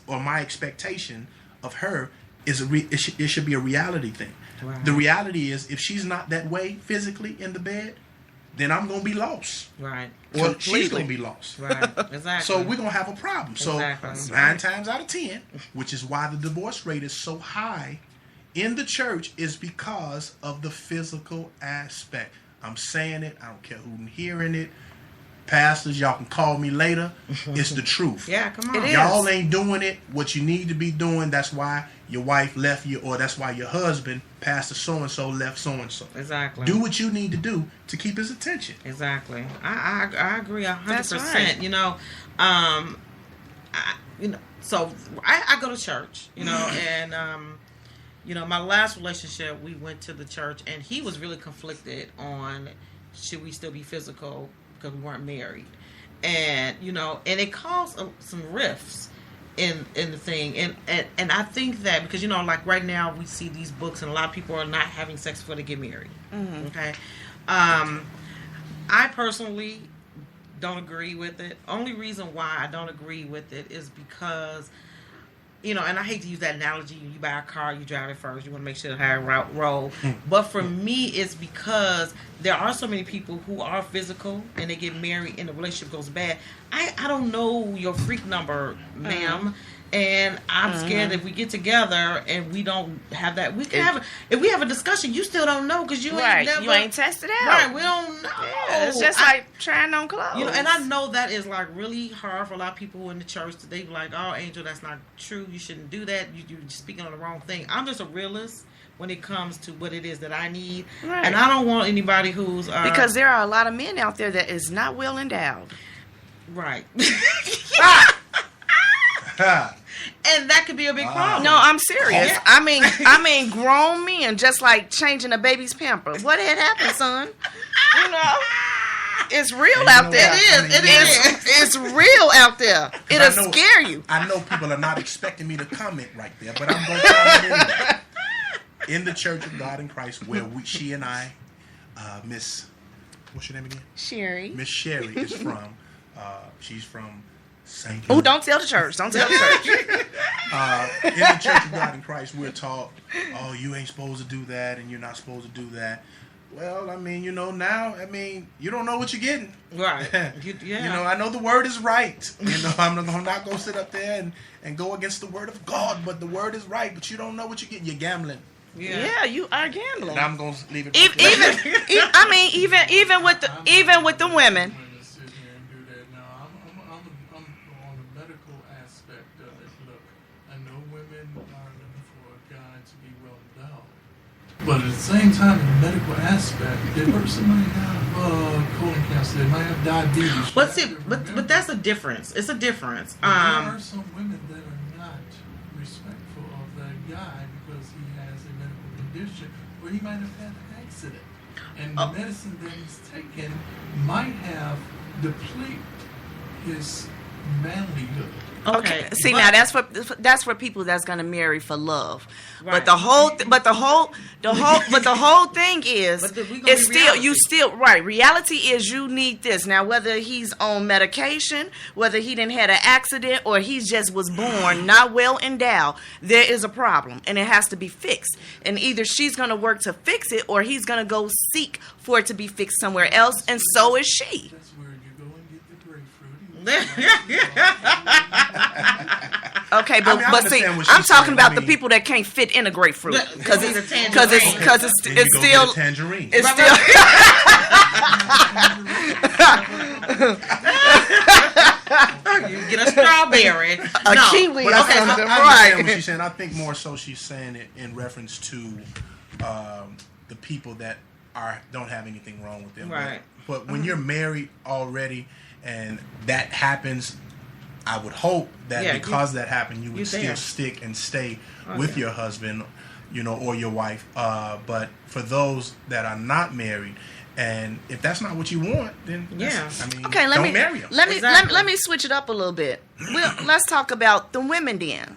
or my expectation of her is it should be a reality thing. Right. The reality is, if she's not that way physically in the bed, then I'm gonna be lost. Right. Or she's gonna be lost. Right. Exactly. So we're gonna have a problem. Exactly. So 9 times out of 10, which is why the divorce rate is so high in the church, is because of the physical aspect. I'm saying it. I don't care who's hearing it. Pastors, y'all can call me later. It's the truth. Yeah, come on. It is. Y'all ain't doing it what you need to be doing. That's why your wife left you, or that's why your husband, Pastor so-and-so, left so-and-so. Exactly. Do what you need to do to keep his attention. Exactly. I agree 100%. That's right. So I go to church, and my last relationship, we went to the church, and he was really conflicted on should we still be physical because we weren't married, and and it caused some rifts in the thing, and I think that because like right now we see these books, and a lot of people are not having sex before they get married. Okay, I personally don't agree with it. Only reason why I don't agree with it is because and I hate to use that analogy, you buy a car, you drive it first, you want to make sure how it roll. But for me, it's because there are so many people who are physical and they get married and the relationship goes bad. I don't know your freak number, ma'am. And I'm scared if we get together and we don't have that, we can if we have a discussion, you still don't know because you ain't never. You ain't tested out. Right, we don't know. Yeah, it's just like trying on clothes. And I know that is like really hard for a lot of people in the church. They be like, "Oh, Angel, that's not true. You shouldn't do that. You're speaking on the wrong thing." I'm just a realist when it comes to what it is that I need, and I don't want anybody who's because there are a lot of men out there that is not well endowed. Right. And that could be a big problem. No, I'm serious. Yeah. I mean, grown men just like changing a baby's pamper. What had happened, son? It's real out there. It is. It's real out there. It'll scare you. I know people are not expecting me to comment right there, but I'm going to comment anyway. In the Church of God in Christ, where she and I, Miss, what's your name again? Sherry. Miss Sherry is from. She's from St. Oh, don't tell the church. Don't tell the church. In the Church of God in Christ, we're taught, oh, you ain't supposed to do that, and you're not supposed to do that. Well, now, you don't know what you're getting. Right. I know the word is right. I'm not going to sit up there and go against the word of God, but the word is right, but you don't know what you're getting. You're gambling. Yeah, you are gambling. And I'm going to leave it. Even with the women. But at the same time, in the medical aspect, if a person might have colon cancer, they might have diabetes. But that's a difference. It's a difference. There are some women that are not respectful of that guy because he has a medical condition, or he might have had an accident, and the medicine that he's taken might have depleted his manlyhood. Okay. See, now that's for people that's gonna marry for love. Right. But the whole thing is, it's still reality. you still right. Reality is you need this. Now, whether he's on medication, whether he didn't had an accident, or he just was born not well endowed, there is a problem, and it has to be fixed. And either she's gonna work to fix it, or he's gonna go seek for it to be fixed somewhere else, and so is she. That's where you go and get the grapefruit. Okay, but I but see, understand what I'm she's talking saying. about I the mean- people that can't fit in a grapefruit because They need a it's tangerine. Then you it's go still get a tangerine. it's You get a strawberry. a No. kiwi But or I something, understand right? what she's saying. I think more so she's saying it in reference to the people that don't have anything wrong with them. Right. But when you're married already and that happens, I would hope that Yeah, because that happened, you you're would still there. stick and stay with your husband, or your wife. But for those that are not married, and if that's not what you want, then Yeah. I mean, Okay, don't marry them. let me switch it up a little bit. Let's talk about the women then.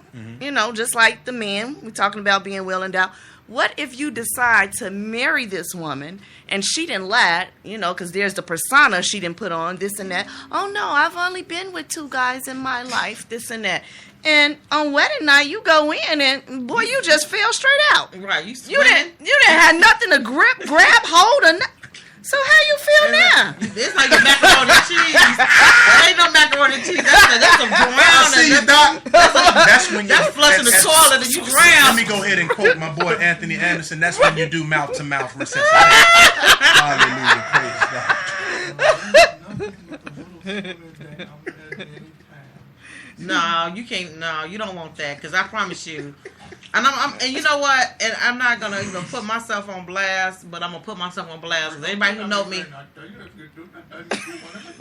Just like the men, we're talking about being well endowed. What if you decide to marry this woman and she didn't lie, because there's the persona she didn't put on, this and that. Oh no, I've only been with 2 guys in my life, this and that. And on wedding night, you go in and boy, you just fell straight out. Right. You didn't have nothing to grab hold of. So how you feel now? It's like your macaroni and cheese. That ain't no macaroni and cheese. That's a brown. See you, Doc. That's when That's flushing the toilet and you drown. Let me go ahead and quote my boy Anthony Anderson. That's when you do mouth-to-mouth resuscitation. Hallelujah. Praise God. No, you can't. No, you don't want that because I promise you. And and you know what? And I'm not gonna even put myself on blast, but I'm gonna put myself on blast because anybody who know me.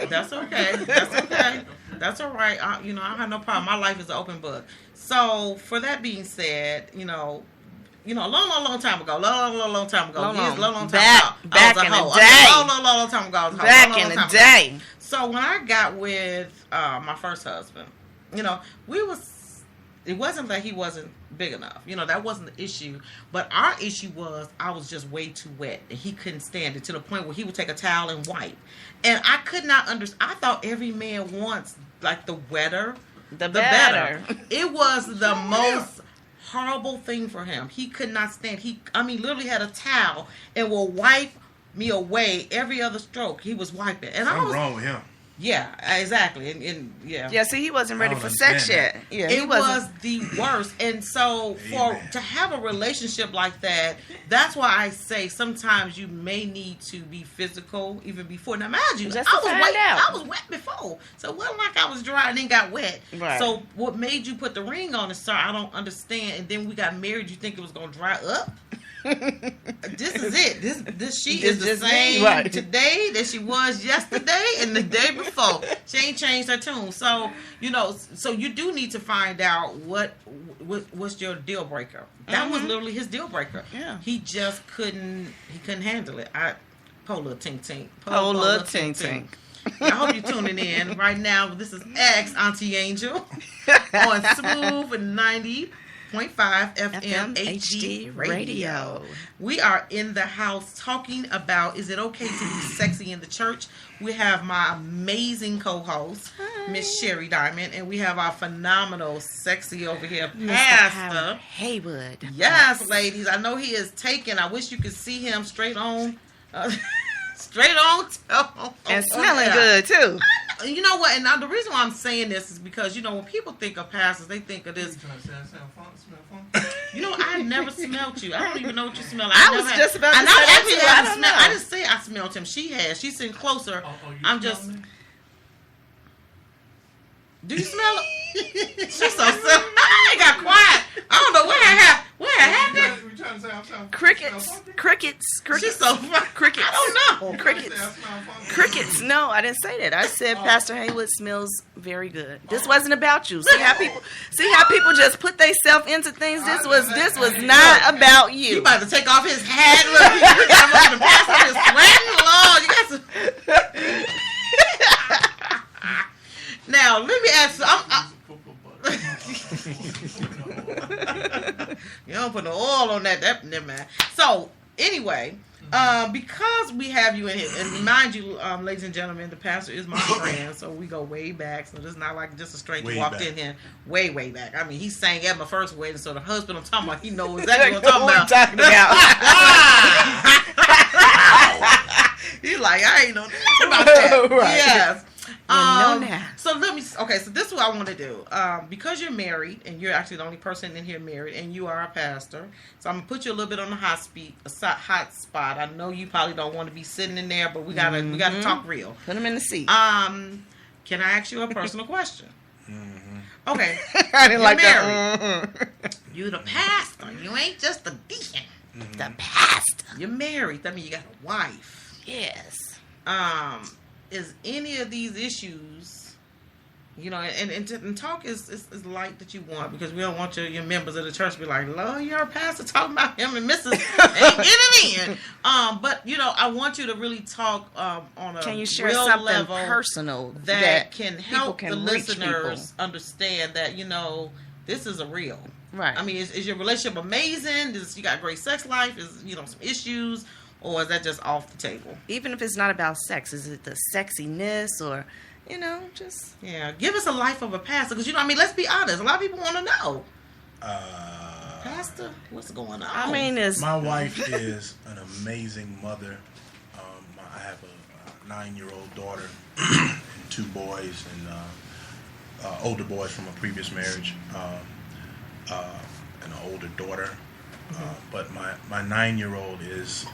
That's okay. That's okay. That's all right. I don't have no problem. My life is an open book. So for that being said, a long time ago, long time ago, Back in the day. Long time ago, Back in the day. So when I got with my first husband, it wasn't that he wasn't big enough. That wasn't the issue. But our issue was I was just way too wet. And he couldn't stand it to the point where he would take a towel and wipe. And I could not understand. I thought every man wants, like, the wetter, the better. It was the most horrible thing for him. He could not stand. Literally had a towel and will wipe me away every other stroke. He was wiping. And Something wrong with him. Yeah, exactly. And yeah. Yeah, see, he wasn't ready for sex yet. Yeah, it was the worst. And so to have a relationship like that, that's why I say sometimes you may need to be physical even before. Now, imagine, I was wet before. So it wasn't like I was dry and then got wet. Right. So what made you put the ring on it, sir, I don't understand. And then we got married, you think it was going to dry up? This is it. She is the same today that she was yesterday and the day before. She ain't changed her tune. So so you do need to find out what's your deal breaker. That was literally his deal breaker. Yeah. He just couldn't handle it. Po little tink tink. Po little tink tink. I hope you're tuning in right now. This is Auntie Angel on Smooth 90.5 FM HD Radio. We are in the house talking about, is it okay to be sexy in the church? We have my amazing co-host, Miss Sherry Diamond, and we have our phenomenal sexy over here, Pastor Haywood. Yes, ladies. I know he is taken. I wish you could see him straight on. Straight on. And smelling good, too. You know what? And now the reason why I'm saying this is because, when people think of pastors, they think of this. I never smelled you. I don't even know what you smell like. I was just about to say that, too. I didn't say I smelled him. She has. She's sitting closer. I'm just... Me? Do you smell it? She's so silly. I ain't got quiet. I don't know what happened. Crickets. She's so funny. Crickets. I don't know. Crickets. No, I didn't say that. I said Pastor Haywood smells very good. This wasn't about you. See how people just put themselves into things. This was not about you. You about to take off his hat. Look, you got the pastor is sweating. Lord, you got to. Now, let me ask you. You don't put no oil on that. Never mind. So, anyway, because we have you in here, and mind you, ladies and gentlemen, the pastor is my friend, so we go way back. So, this is not like just a stranger walked in here. Way, way back. I mean, he sang at my first wedding, so the husband I'm talking about, he knows exactly what I'm talking about. He's like, I ain't know nothing about that. Right. Yes. know now. So so this is what I want to do. Because you're married, and you're actually the only person in here married, and you are a pastor, so I'm going to put you a little bit on the hot spot. I know you probably don't want to be sitting in there, but we gotta talk real. Put him in the seat. Can I ask you a personal question? Okay. I didn't like married. that. You the pastor. You ain't just the deacon. The pastor. You're married. That means you got a wife. Yes. Is any of these issues, and talk is light that you want, because we don't want your members of the church to be like, Lord, you're a pastor talking about him and Mrs. ain't getting in. But I want you to really talk on a Can you share real something level personal that can help can the reach listeners understand that this is a real. Right. I mean, is your relationship amazing? You got a great sex life? Is some issues? Or is that just off the table? Even if it's not about sex, is it the sexiness or, just... Yeah, give us a life of a pastor. Because, let's be honest. A lot of people want to know. Pastor, what's going on? I mean, my wife is an amazing mother. I have a 9-year-old daughter and 2 boys, and older boys from a previous marriage, and an older daughter. But my 9-year-old is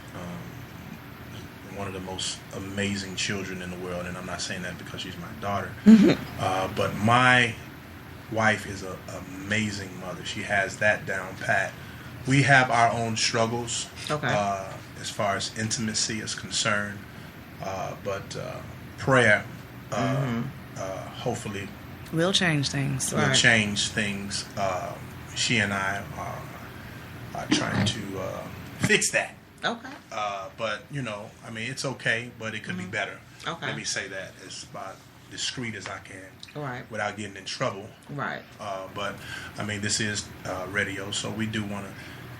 one of the most amazing children in the world, and I'm not saying that because she's my daughter. But my wife is an amazing mother. She has that down pat. We have our own struggles as far as intimacy is concerned, but prayer hopefully will change things. Will change things. She and I are trying to fix that. Okay. But it's okay, but it could be better. Okay. Let me say that as about discreet as I can. Right. Without getting in trouble. Right. But this is radio, so we do want to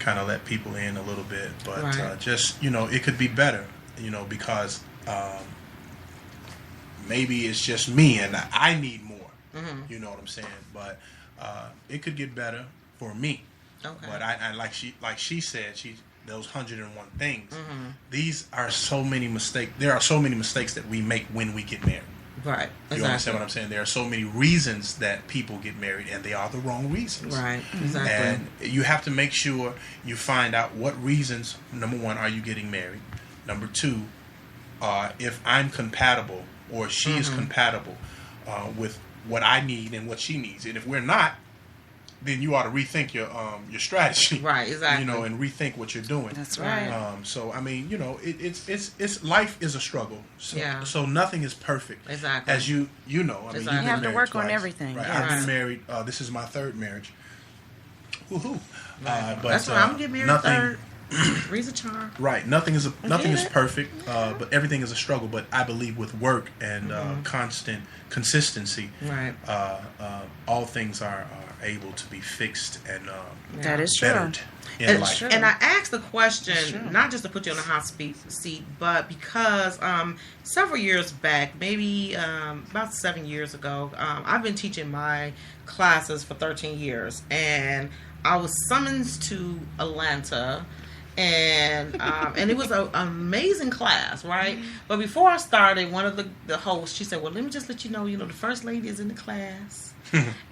kind of let people in a little bit, but just it could be better. Because maybe it's just me and I need more. You know what I'm saying? But it could get better for me. Okay. But I like she said, those 101 things. These are so many mistakes. There are so many mistakes that we make when we get married. Right. Exactly. You understand what I'm saying? There are so many reasons that people get married, and they are the wrong reasons. Right. Exactly. And you have to make sure you find out what reasons. Number 1, are you getting married? Number 2, if I'm compatible or she is compatible with what I need and what she needs, and if we're not, then you ought to rethink your strategy, right? Exactly. And rethink what you're doing. That's right. So it's life is a struggle. So, yeah. So nothing is perfect. Exactly. As you know, exactly. You have to work on everything. Right. Yes. I've been married. This is my 3rd marriage. Woohoo! Right. But that's why I'm getting married third. Three's a charm. Right. Nothing is perfect. But everything is a struggle. But I believe with work and constant consistency, right. All things are able to be fixed and that is bettered true. in life. True. And I asked the question not just to put you on the hot seat, but because several years back, maybe about 7 years ago, I've been teaching my classes for 13 years, and I was summoned to Atlanta. And it was an amazing class, right? But before I started, one of the hosts, she said, well, let me just let you know, the first lady is in the class.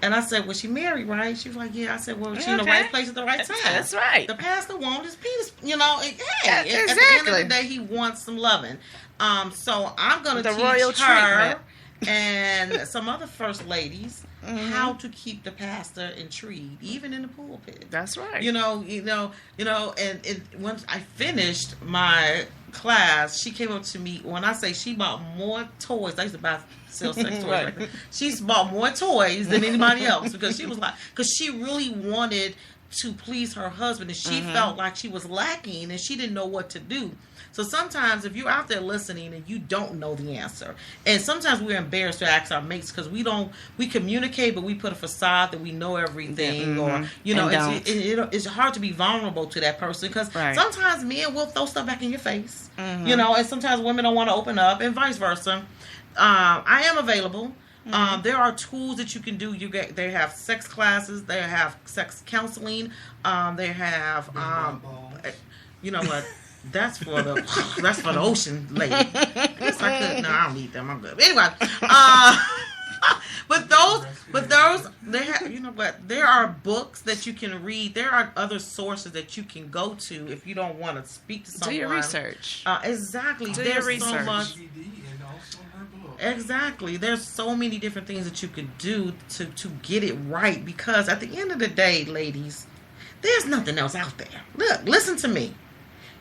And I said, well, she married, right? She was like, yeah. I said, well, she in the right place at the right time. That's right. The pastor wants his penis, hey, exactly. At the end of the day, he wants some loving. So I'm going to teach royal her and some other first ladies how to keep the pastor intrigued, even in the pulpit. That's right. And once I finished my class, she came up to me. When I say she bought more toys, I used to sell sex toys. Right. She's bought more toys than anybody else because she really wanted to please her husband, and she felt like she was lacking, and she didn't know what to do. So sometimes if you're out there listening and you don't know the answer, and sometimes we're embarrassed to ask our mates because we communicate, but we put a facade that we know everything, or it's hard to be vulnerable to that person because sometimes men will throw stuff back in your face, and sometimes women don't want to open up, and vice versa. I am available. There are tools that you can do. They have sex classes. They have sex counseling. They have, you know what? That's for the ocean lady. Guess I could. No, I don't need them. I'm good. Anyway, but there are books that you can read. There are other sources that you can go to if you don't want to speak to someone. Do your research. Exactly. Do There's your research. so much. And also her book. Exactly. There's so many different things that you could do to get it right, because at the end of the day, ladies, there's nothing else out there. Look, listen to me.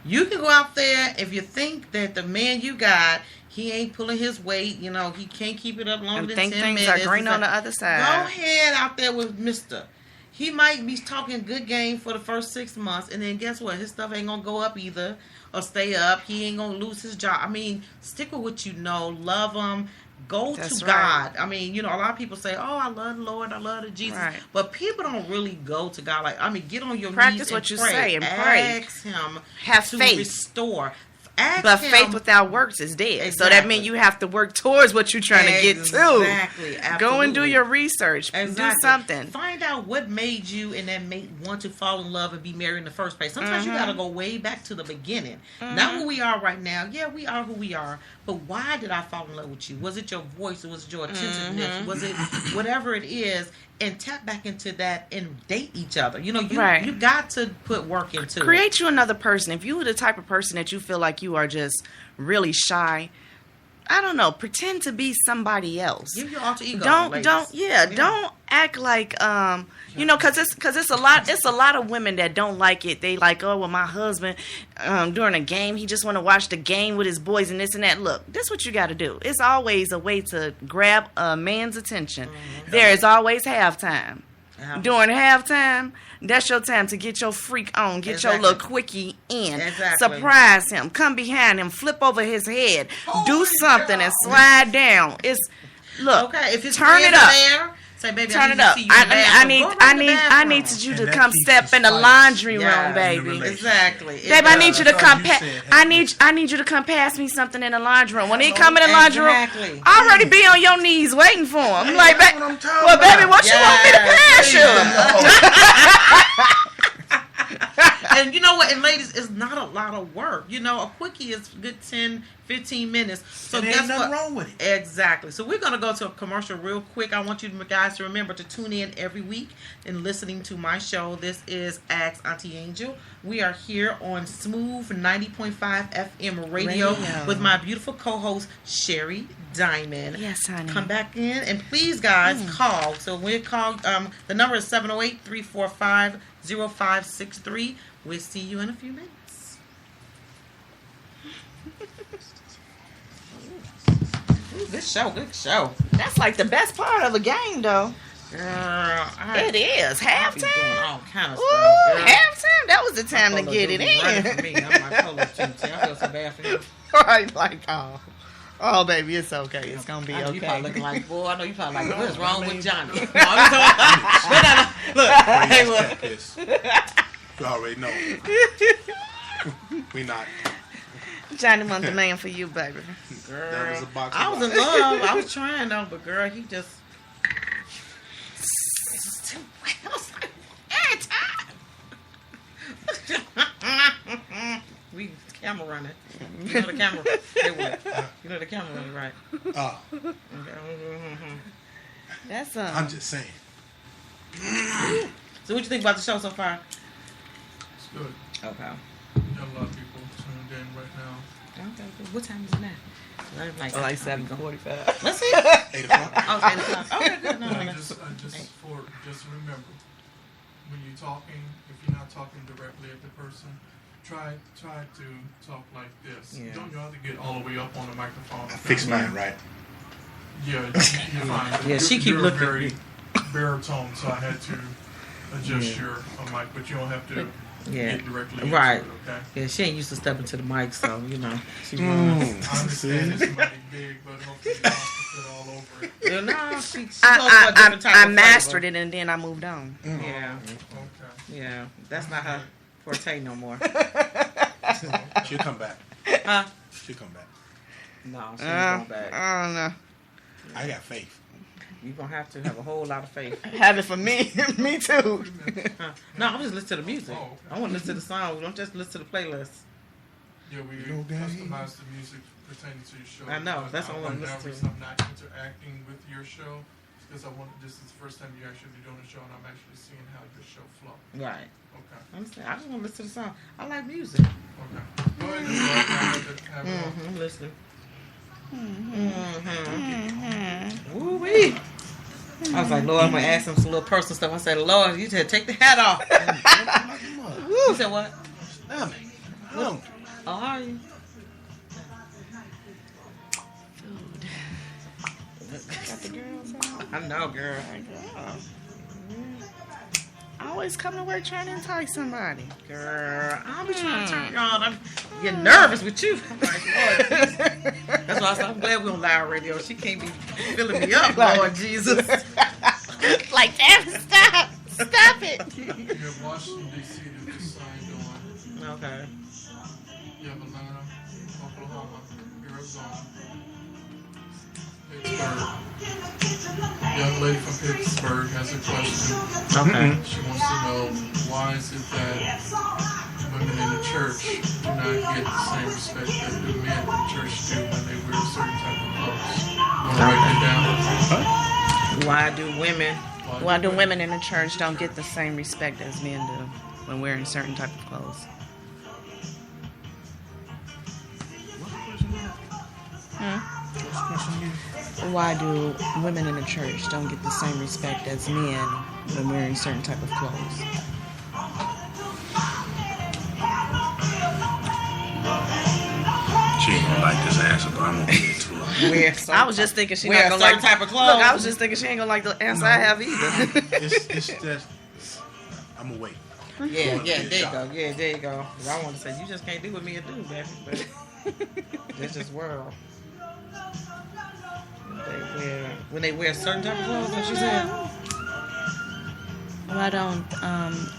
You can go out there if you think that the man you got, he ain't pulling his weight, he can't keep it up longer And than think 10 things minutes. are green on the other Go side. ahead out there with Mr. He might be talking good game for the first 6 months, and then guess what? His stuff ain't gonna go up either or stay up. He ain't gonna lose his job. I mean, stick with what you know. Love him. Go That's to right. God. I mean, a lot of people say, "Oh, I love the Lord. I love the Jesus," Right. but people don't really go to God. Get on your Practice knees what and you pray. say and pray. Ask Him Have to faith. restore. Ask But him, faith without works is dead. So that Exactly. means you have to work towards what you're trying to get to. Exactly. Go and do absolutely. your research. Exactly. Do something. Find out what made you and that mate want to fall in love and be married in the first place. Sometimes you got to go way back to the beginning. Not who we are right now. Yeah, we are who we are. But why did I fall in love with you? Was it your voice? Or was it your attentiveness? Was it whatever it is? And tap back into that and date each other. You Right. got to put work into it. Create you another person. If you were the type of person that you feel like you are just really shy, I don't know, pretend to be somebody else. Give your alter ego. Don't ladies. don't act like because it's a lot of women that don't like it. They like, oh well, my husband during a game, he just want to watch the game with his boys and this and that. Look, this is what you got to do. It's always a way to grab a man's attention. There is always halftime. During halftime, that's your time to get your freak on, get your little quickie in, surprise him, come behind him, flip over his head, do something and slide down. Okay, if his turn friends it up. are there, say, baby, Turn I it need up. to see you in the bathroom. I need you And to that come keeps step the in the spice laundry room, Yes, baby. Exactly. Babe, I need you to That's come. all you said. I need you to come pass me something in the laundry room. When he come in the laundry room, Exactly. I already be on your knees waiting for him. I'm like, That's what I'm talking well, baby, about. what you want me to pass you? And you know what? And ladies, it's not a lot of work. A quickie is a good 10, 15 minutes. So And guess ain't nothing what? wrong with it. Exactly. So we're going to go to a commercial real quick. I want you guys to remember to tune in every week and listening to my show. This is Ask Auntie Angel. We are here on Smooth 90.5 FM radio with my beautiful co-host, Sherry Diamond. Yes, honey. Come back in and please, guys, call. So we call. The number is 708-345-0563. We'll see you in a few minutes. Ooh, good show. That's like the best part of the game, though. Girl, It is I be doing halftime. all kind of Ooh, stuff. Girl. halftime. That was the time to Polo get do it be running for in. me. I'm like, Polo too. I feel so bad for you. Right, like oh, baby, it's okay. It's gonna be I know you okay. probably looking like, boy, I know you probably like, what is wrong with Johnny? No, I'm look, hey, look. Piss. You already know. We not. Johnny want the man for you, baby. That was a box. I was in love. I was trying though, but girl, he just. It's too. I was like, every time. We camera running. You know the camera. Hey, what? You know the camera running, right? Okay. That's I'm just saying. So, what you think about the show so far? It's good. Okay. Got a lot of people tuned in right now. Okay. What time is it now? like 7:45. Let's see. 8 o'clock. Oh, 8 o'clock. Okay, good. No. Just remember, when you're talking, if you're not talking directly at the person, try to talk like this. Yeah. You don't have to get all the way up on the microphone. Fix mine, right? Yeah, you're fine. Yeah, she keep you're looking. very baritone, so I had to adjust your mic, but you don't have to Yeah. get directly into Right. it, okay? Yeah, she ain't used to stepping to the mic, so she I understand it's somebody big, but hopefully you don't have to fit all over it. Yeah, no, she goes for a different type I of mastered flavor. it and then I moved on. Yeah, Okay. yeah, that's not her forte no more. She'll come back. Huh? She'll come back. No, she ain't going back. I don't know. I got faith. You're gonna have to have a whole lot of faith. Have it for me. Me too. Huh? No, I'm just listening to the music. Oh, okay. I want to listen to the song. Don't just listen to the playlist. Yeah, we No game. customize the music pertaining to your show. I know, But that's what I wanna now listen to. reason I'm not interacting with your show is because this is the first time you actually be doing a show, and I'm actually seeing how your show flow. Right. Okay. I understand. I just want to listen to the song. I like music. Okay. Go ahead and have it on. I'm listening. Woo wee. I was like, Lord, I'm gonna ask him some little personal stuff. I said, Lord, you said take the hat off. You said what? Oh, are you? Got the girls on. I know, girl. I always come to work trying to entice somebody. Girl, I'll be trying to turn you on. I'm getting nervous with you. I'm like, Lord Jesus. That's why I said, I'm glad we're on live radio. She can't be filling me up, Lord Jesus. Like, damn, stop. Stop it. You have Washington, D.C. that just signed on. Okay. You have Atlanta, Oklahoma, Arizona, Pittsburgh. Young lady from Pittsburgh has a question. Okay. She wants to know, why is it that women in the church do not get the same respect that the men in the church do when they wear a certain type of clothes? You want to write that down? Why do women in the church don't get the same respect as men do when wearing certain type of clothes? Why do women in the church don't get the same respect as men when wearing certain type of clothes? She ain't gonna like this answer, but I'm gonna get into it. I was just thinking she wear not a gonna certain like type of clothes. Look, I was just thinking she ain't gonna like the answer I have either. It's just, I'm gonna wait. Yeah, there you go. Yeah, there you go. 'Cause I want to say, you just can't do what me and do, baby. But it's just world. When they wear a certain type of clothes, what she said? Why don't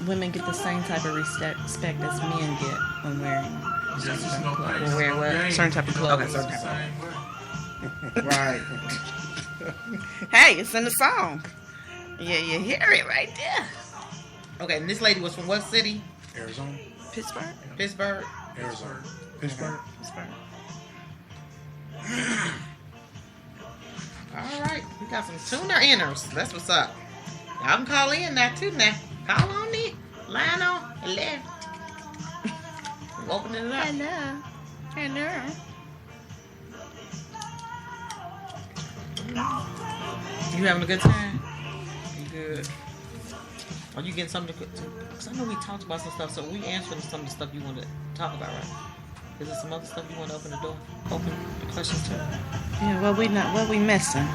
women get the same type of respect as men get when wearing Yes, it's no place, We'll wear no what? game. certain type of Okay, clothes? certain It's the type same way. Right. Hey, it's in the song. Yeah, you hear it right there. Okay, and this lady was from what city? Arizona, Pittsburgh. Pittsburgh. Arizona, Pittsburgh. All right, we got some tuner inners. That's what's up. Y'all can call in now too. Now call on in. Line on 11. We're opening it up. Hello. You having a good time? You good? Are you getting something to? Because I know we talked about some stuff, so we answering some of the stuff you want to talk about, right? Is there some other stuff you want to open the questions to? Yeah, what we missing?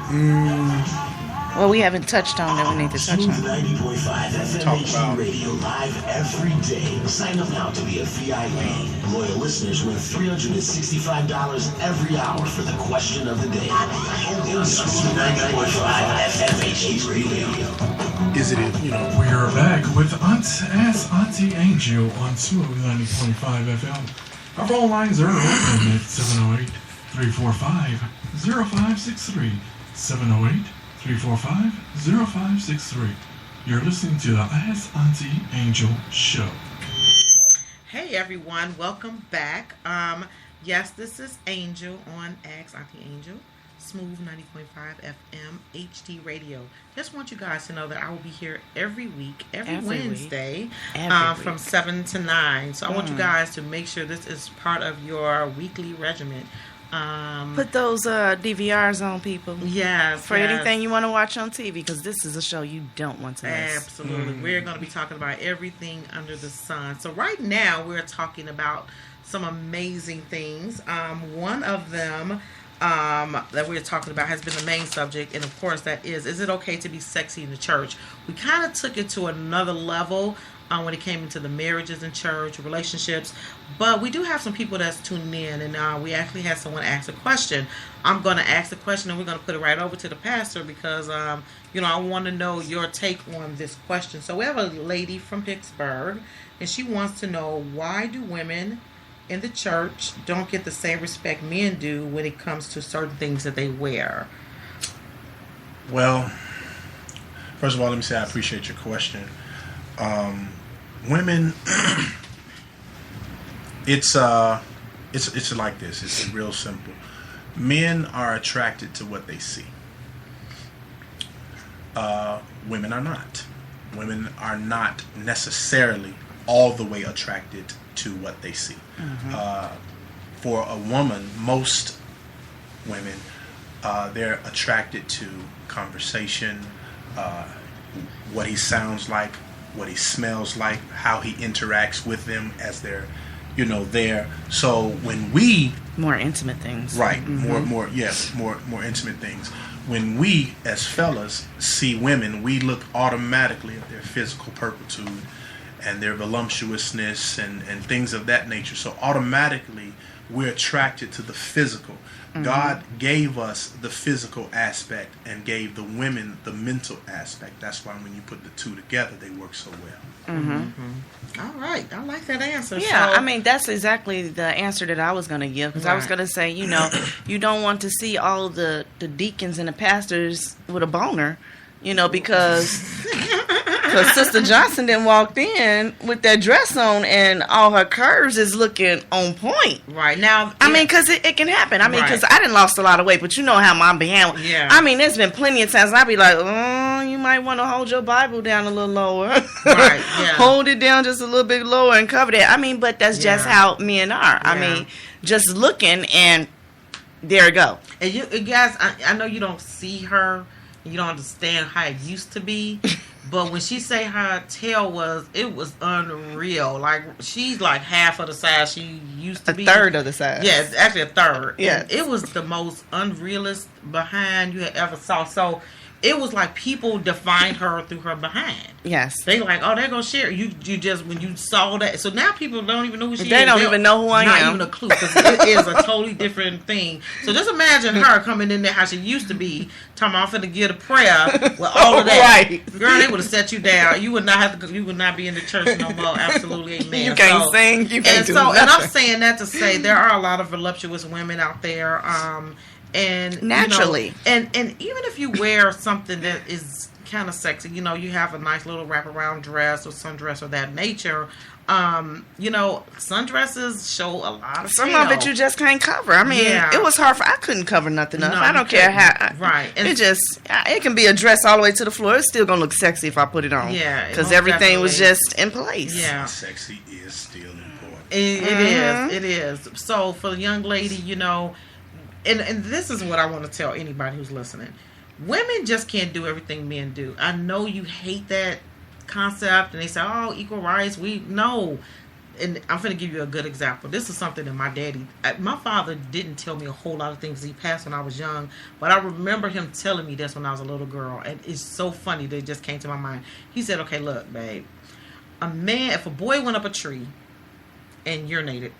Well, we haven't touched on that we need to touch Smooth on. 90.5 FM HD Radio live every day. Sign up now to be a VIP. Loyal listeners win $365 every hour for the question of the day. Smooth 90.5 FM HD Radio. Is it, We are back with Ask Auntie Angel on Smooth 90.5 FM. Our phone lines are open at 708-345-0563. 708-345-0563. You're listening to the Ask Auntie Angel show. Hey everyone, welcome back. Yes, this is Angel on Ask Auntie Angel, Smooth 90.5 FM HD Radio. Just want you guys to know that I will be here every week, every Wednesday, from 7 to 9. So I want you guys to make sure this is part of your weekly regimen. Put those DVRs on, people. Yes. For anything you want to watch on TV, because this is a show you don't want to miss. Absolutely. We're going to be talking about everything under the sun. So right now we're talking about some amazing things. One of them that we're talking about has been the main subject, and of course that is it okay to be sexy in the church? We kind of took it to another level when it came into the marriages in church, relationships, but we do have some people that's tuning in, and we actually had someone ask a question. I'm going to ask the question, and we're going to put it right over to the pastor because I want to know your take on this question. So we have a lady from Pittsburgh, and she wants to know, why do women in the church don't get the same respect men do when it comes to certain things that they wear? Well, first of all, let me say I appreciate your question. Women, it's it's like this. It's real simple. Men are attracted to what they see. Women are not. Women are not necessarily all the way attracted to what they see. For a woman, most women, they're attracted to conversation, what he sounds like, what he smells like, how he interacts with them as they're, there. So when we More intimate things. right, more intimate things. When we as fellas see women, we look automatically at their physical purpitude and their voluptuousness and things of that nature. So automatically we're attracted to the physical. God gave us the physical aspect and gave the women the mental aspect. That's why when you put the two together, they work so well. All right. I like that answer. Yeah, So, I mean, that's exactly the answer that I was going to give, because I was Right. going to say, you don't want to see all the deacons and the pastors with a boner, because Sister Johnson then walked in with that dress on and all her curves is looking on point. right now, I mean, because it can happen. I mean, because Right. I done lost a lot of weight, but you know how my behind. Yeah. I mean, there's been plenty of times I'll be like, oh, you might want to hold your Bible down a little lower. Right, yeah. Hold it down just a little bit lower and cover that. I mean, but that's just Yeah. how men are. I Yeah. mean, just looking and there you go. and you guys, I know you don't see her, you don't understand how it used to be, but when she say her tail it was unreal. Like, she's like half of the size she used to A be. third of the size. Yeah, it's actually a third. Yeah. And it was the most unrealistic behind you had ever saw. So it was like people defined her through her behind. Yes. They like, oh, they're gonna share. You just when you saw that. So now people don't even know who she is. They don't even know who I not am. Not even a clue, because it is a totally different thing. So just imagine her coming in there how she used to be, talking about I'm finna get a prayer with all of that. Right. Girl, they would have set you down. You would not have to. You would not be in the church no more. Absolutely, amen. You can't sing. You can't And do so, nothing. and I'm saying that to say there are a lot of voluptuous women out there. And Naturally. and even if you wear something that is kind of sexy, you have a nice little wraparound dress or sundress or that nature. Sundresses show a lot of Some tail. of it you just can't cover. I mean, Yeah. It was hard I couldn't cover nothing else. No, I you don't care couldn't. how. Right. And- it can be a dress all the way to the floor. It's still going to look sexy if I put it on. Yeah, Because most everything was definitely. just in place. Yeah. Sexy is still important. It is. So for the young lady, and this is what I want to tell anybody who's listening. Women just can't do everything men do. I know you hate that concept, and they say, oh, equal rights. No. And I'm going to give you a good example. This is something that my father didn't tell me a whole lot of things. He passed when I was young, but I remember him telling me this when I was a little girl, and it's so funny that it just came to my mind. He said, okay, look, babe, if a boy went up a tree and urinated,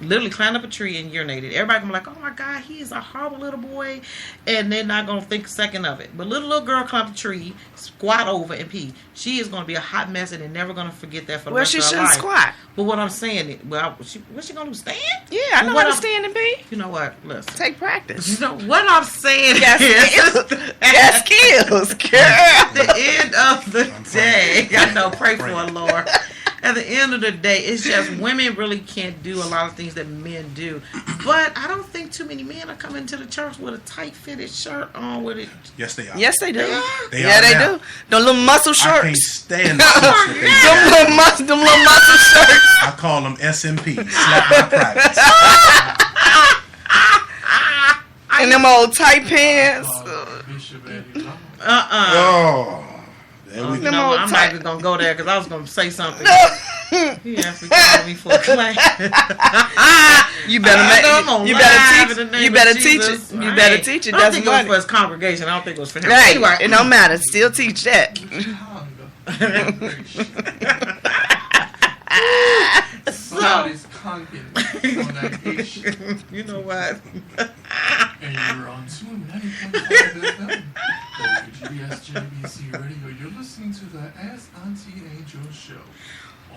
literally climbed up a tree and urinated, everybody gonna be like, oh my God, he is a horrible little boy, and they're not gonna think a second of it. But little girl climbed up a tree, squat over and pee. She is gonna be a hot mess, and they're never gonna forget that for the rest She of her shouldn't life. squat. But what I'm saying, what's she gonna do? Stand? Yeah, I know What how to I'm- stand and pee. You know what? Listen. Take practice. What I'm saying Yes, is, yes, skills, girl. at the end of the day, I know, pray for her, Lord. At the end of the day, it's just women really can't do a lot of things that men do. But I don't think too many men are coming to the church with a tight fitted shirt on with it. Yes, they are. Yes, they do. They Yeah, are they now. do. The little muscle I can't shorts. stand the suits that they Them wear. them little muscle shirts. I call them SMP. Slap my privates. And them old tight pants. Bishop Eddie Long. Oh, there we Them go. old I'm not tight- even going to go there because I was going to say something. He asked me to call me for a class. You better I know I'm make. on You live better in the teach. name You of better teach Jesus. it. You Right. better teach it. I don't That's think it was money. for his congregation. I don't think it was for him. Right. Anyway. It don't matter. Still teach that. Somebody's conking on that H. You know what? And you're on 90.5 FM. WGSJBC Radio. You're listening to the Ask Auntie Angel show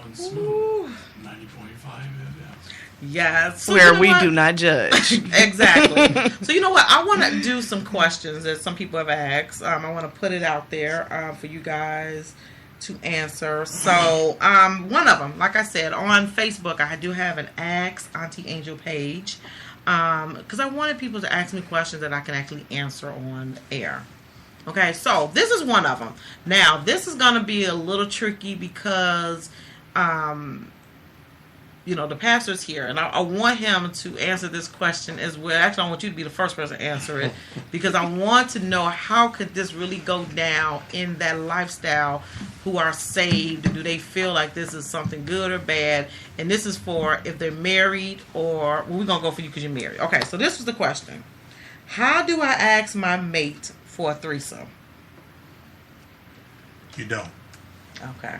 on Smooth 90.5 FM. Yes. So Where you know we what? do not judge. Exactly. So you know what? I want to do some questions that some people have asked. I want to put it out there for you guys to answer. So, one of them, like I said, on Facebook, I do have an Ask Auntie Angel page because I wanted people to ask me questions that I can actually answer on air. Okay, so this is one of them. Now, this is going to be a little tricky because, the pastor's here, and I want him to answer this question as well. Actually, I want you to be the first person to answer it because I want to know how could this really go down in that lifestyle who are saved. Do they feel like this is something good or bad? And this is for if they're married or, well, we're going to go for you because you're married. Okay, so this was the question. How do I ask my mate for a threesome? You don't. Okay.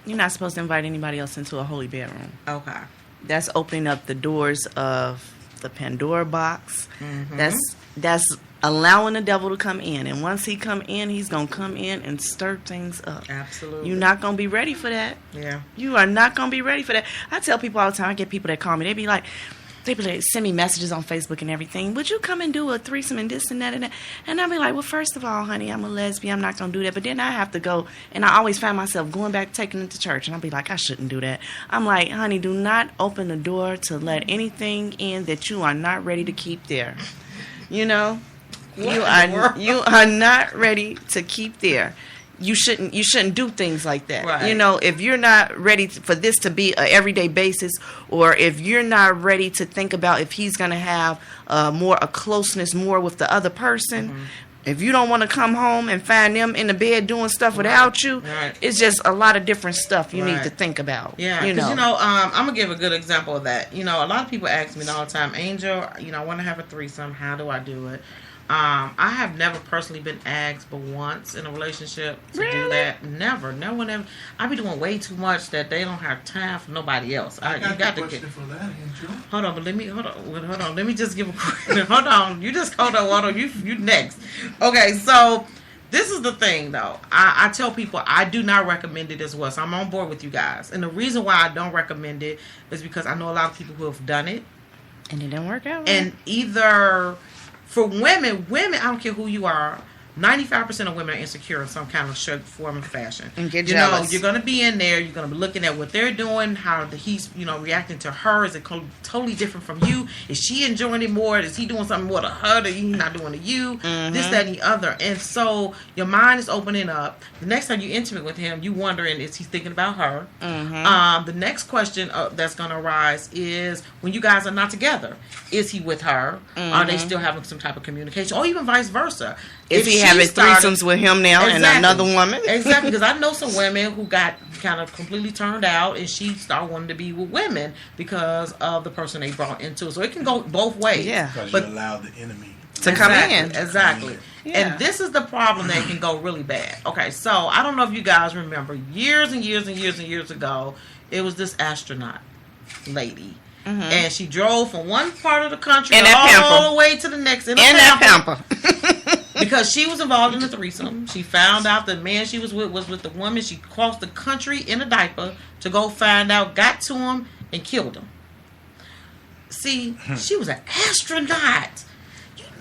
You're not supposed to invite anybody else into a holy bedroom. Okay. That's opening up the doors of the Pandora box. Mm-hmm. That's allowing the devil to come in. And once he come in, he's going to come in and stir things up. Absolutely. You're not going to be ready for that. Yeah. You are not going to be ready for that. I tell people all the time, I get people that call me, they send me messages on Facebook and everything. Would you come and do a threesome and this and that and that? And I'll be like, well, first of all, honey, I'm a lesbian. I'm not going to do that. But then I have to go, and I always find myself going back, taking it to church. And I'll be like, I shouldn't do that. I'm like, honey, do not open the door to let anything in that you are not ready to keep there. You know? You are not ready to keep there. You shouldn't do things like that. Right. You know, if you're not ready for this to be an everyday basis, or if you're not ready to think about if he's going to have a closeness more with the other person, Mm-hmm. if you don't want to come home and find them in the bed doing stuff without you, Right. it's just a lot of different stuff you need Right. to think about. Yeah, you because, know. I'm going to give a good example of that. A lot of people ask me all the time, Angel, I want to have a threesome. How do I do it? I have never personally been asked but once in a relationship to do that. Never. No one ever. I be doing way too much that they don't have time for nobody else. I You got to a question for that, Angel. Hold on, but hold on. Let me just give a quick. Hold on. You just hold on. You next. Okay, so this is the thing though. I tell people I do not recommend it as well. So I'm on board with you guys. And the reason why I don't recommend it is because I know a lot of people who have done it. And it didn't work out. And either for women, I don't care who you are, 95% of women are insecure in some kind of shape, form, or fashion. And get jealous. You're going to be in there. You're going to be looking at what they're doing, how he's, reacting to her. Is it totally different from you? Is she enjoying it more? Is he doing something more to her that he's not doing to you? Mm-hmm. This, that, and the other. And so your mind is opening up. The next time you're intimate with him, you wondering, is he thinking about her? Mm-hmm. The next question that's going to arise is when you guys are not together, is he with her? Mm-hmm. Are they still having some type of communication? Or even vice versa. Is he having threesomes with him now and another woman? Exactly, because I know some women who got kind of completely turned out and she started wanting to be with women because of the person they brought into it. So it can go both ways. Yeah. Because But you allow the enemy. To come in. Exactly. Yeah. And this is the problem that can go really bad. Okay, so I don't know if you guys remember years and years and years and years ago, it was this astronaut lady. Mm-hmm. And she drove from one part of the country In that all Pamper. the way to the next. In that Pamper. Because she was involved in the threesome. She found out the man she was with the woman. She crossed the country in a diaper to go find out, got to him, and killed him. See, she was an astronaut.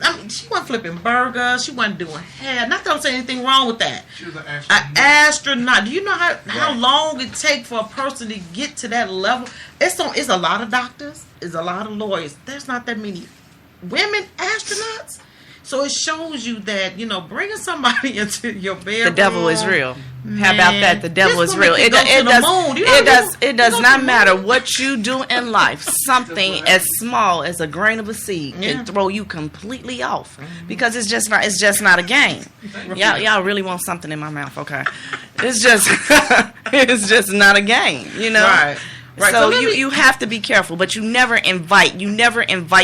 I mean, she wasn't flipping burgers. She wasn't doing hair. Not that I'm saying anything wrong with that. She was an An astronaut. astronaut. Do you know how long it takes for a person to get to that level? It's a lot of doctors. It's a lot of lawyers. There's not that many women astronauts. So it shows you that, bringing somebody into your bedroom. The devil is real. How about that? The devil This is woman real. can go to the moon. You know It does not matter what you do in life. Something as small as a grain of a seed can throw you completely off because it's just not a game. Y'all really want something in my mouth, okay? It's just not a game, Right. Right. So you have to be careful, but you never invite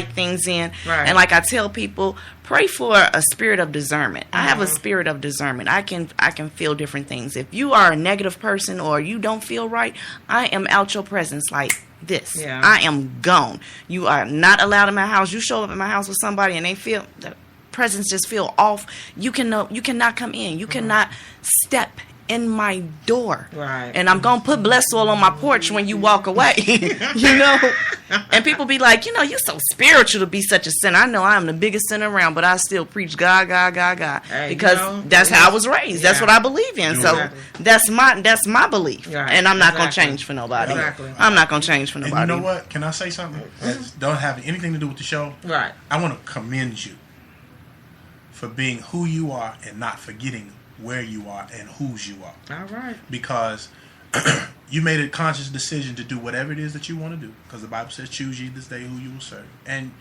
things in. Right. And like I tell people, pray for a spirit of discernment. I have a spirit of discernment. I can feel different things. If you are a negative person or you don't feel right, I am out your presence like this. Yeah. I am gone. You are not allowed in my house. You show up at my house with somebody and they feel the presence just feel off. You cannot come in. You cannot step in my door. Right. And I'm going to put blessed oil on my porch when you walk away. You know? And people be like, you know, you're so spiritual to be such a sinner. I know I'm the biggest sinner around, but I still preach God, God, God, God. Hey, because you know, that's how I was raised. That's what I believe in. So Exactly. that's my belief. Right. And I'm not going to Exactly. change for nobody. Exactly. I'm not going to change for And nobody. you know what? Can I say something that don't have anything to do with the show? Right. I want to commend you for being who you are and not forgetting where you are and whose you are. All right. Because you made a conscious decision to do whatever it is that you want to do. Because the Bible says, choose ye this day who you will serve. And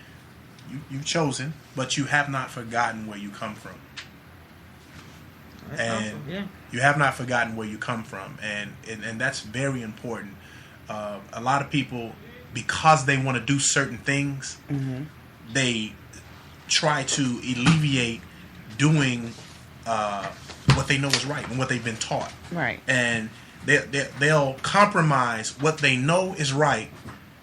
you've chosen, but you have not forgotten where you come from. That's And awesome. Yeah. you have not forgotten where you come from. And that's very important. A lot of people, because they want to do certain things, they try to alleviate doing what they know is right and what they've been taught. Right. And they'll compromise what they know is right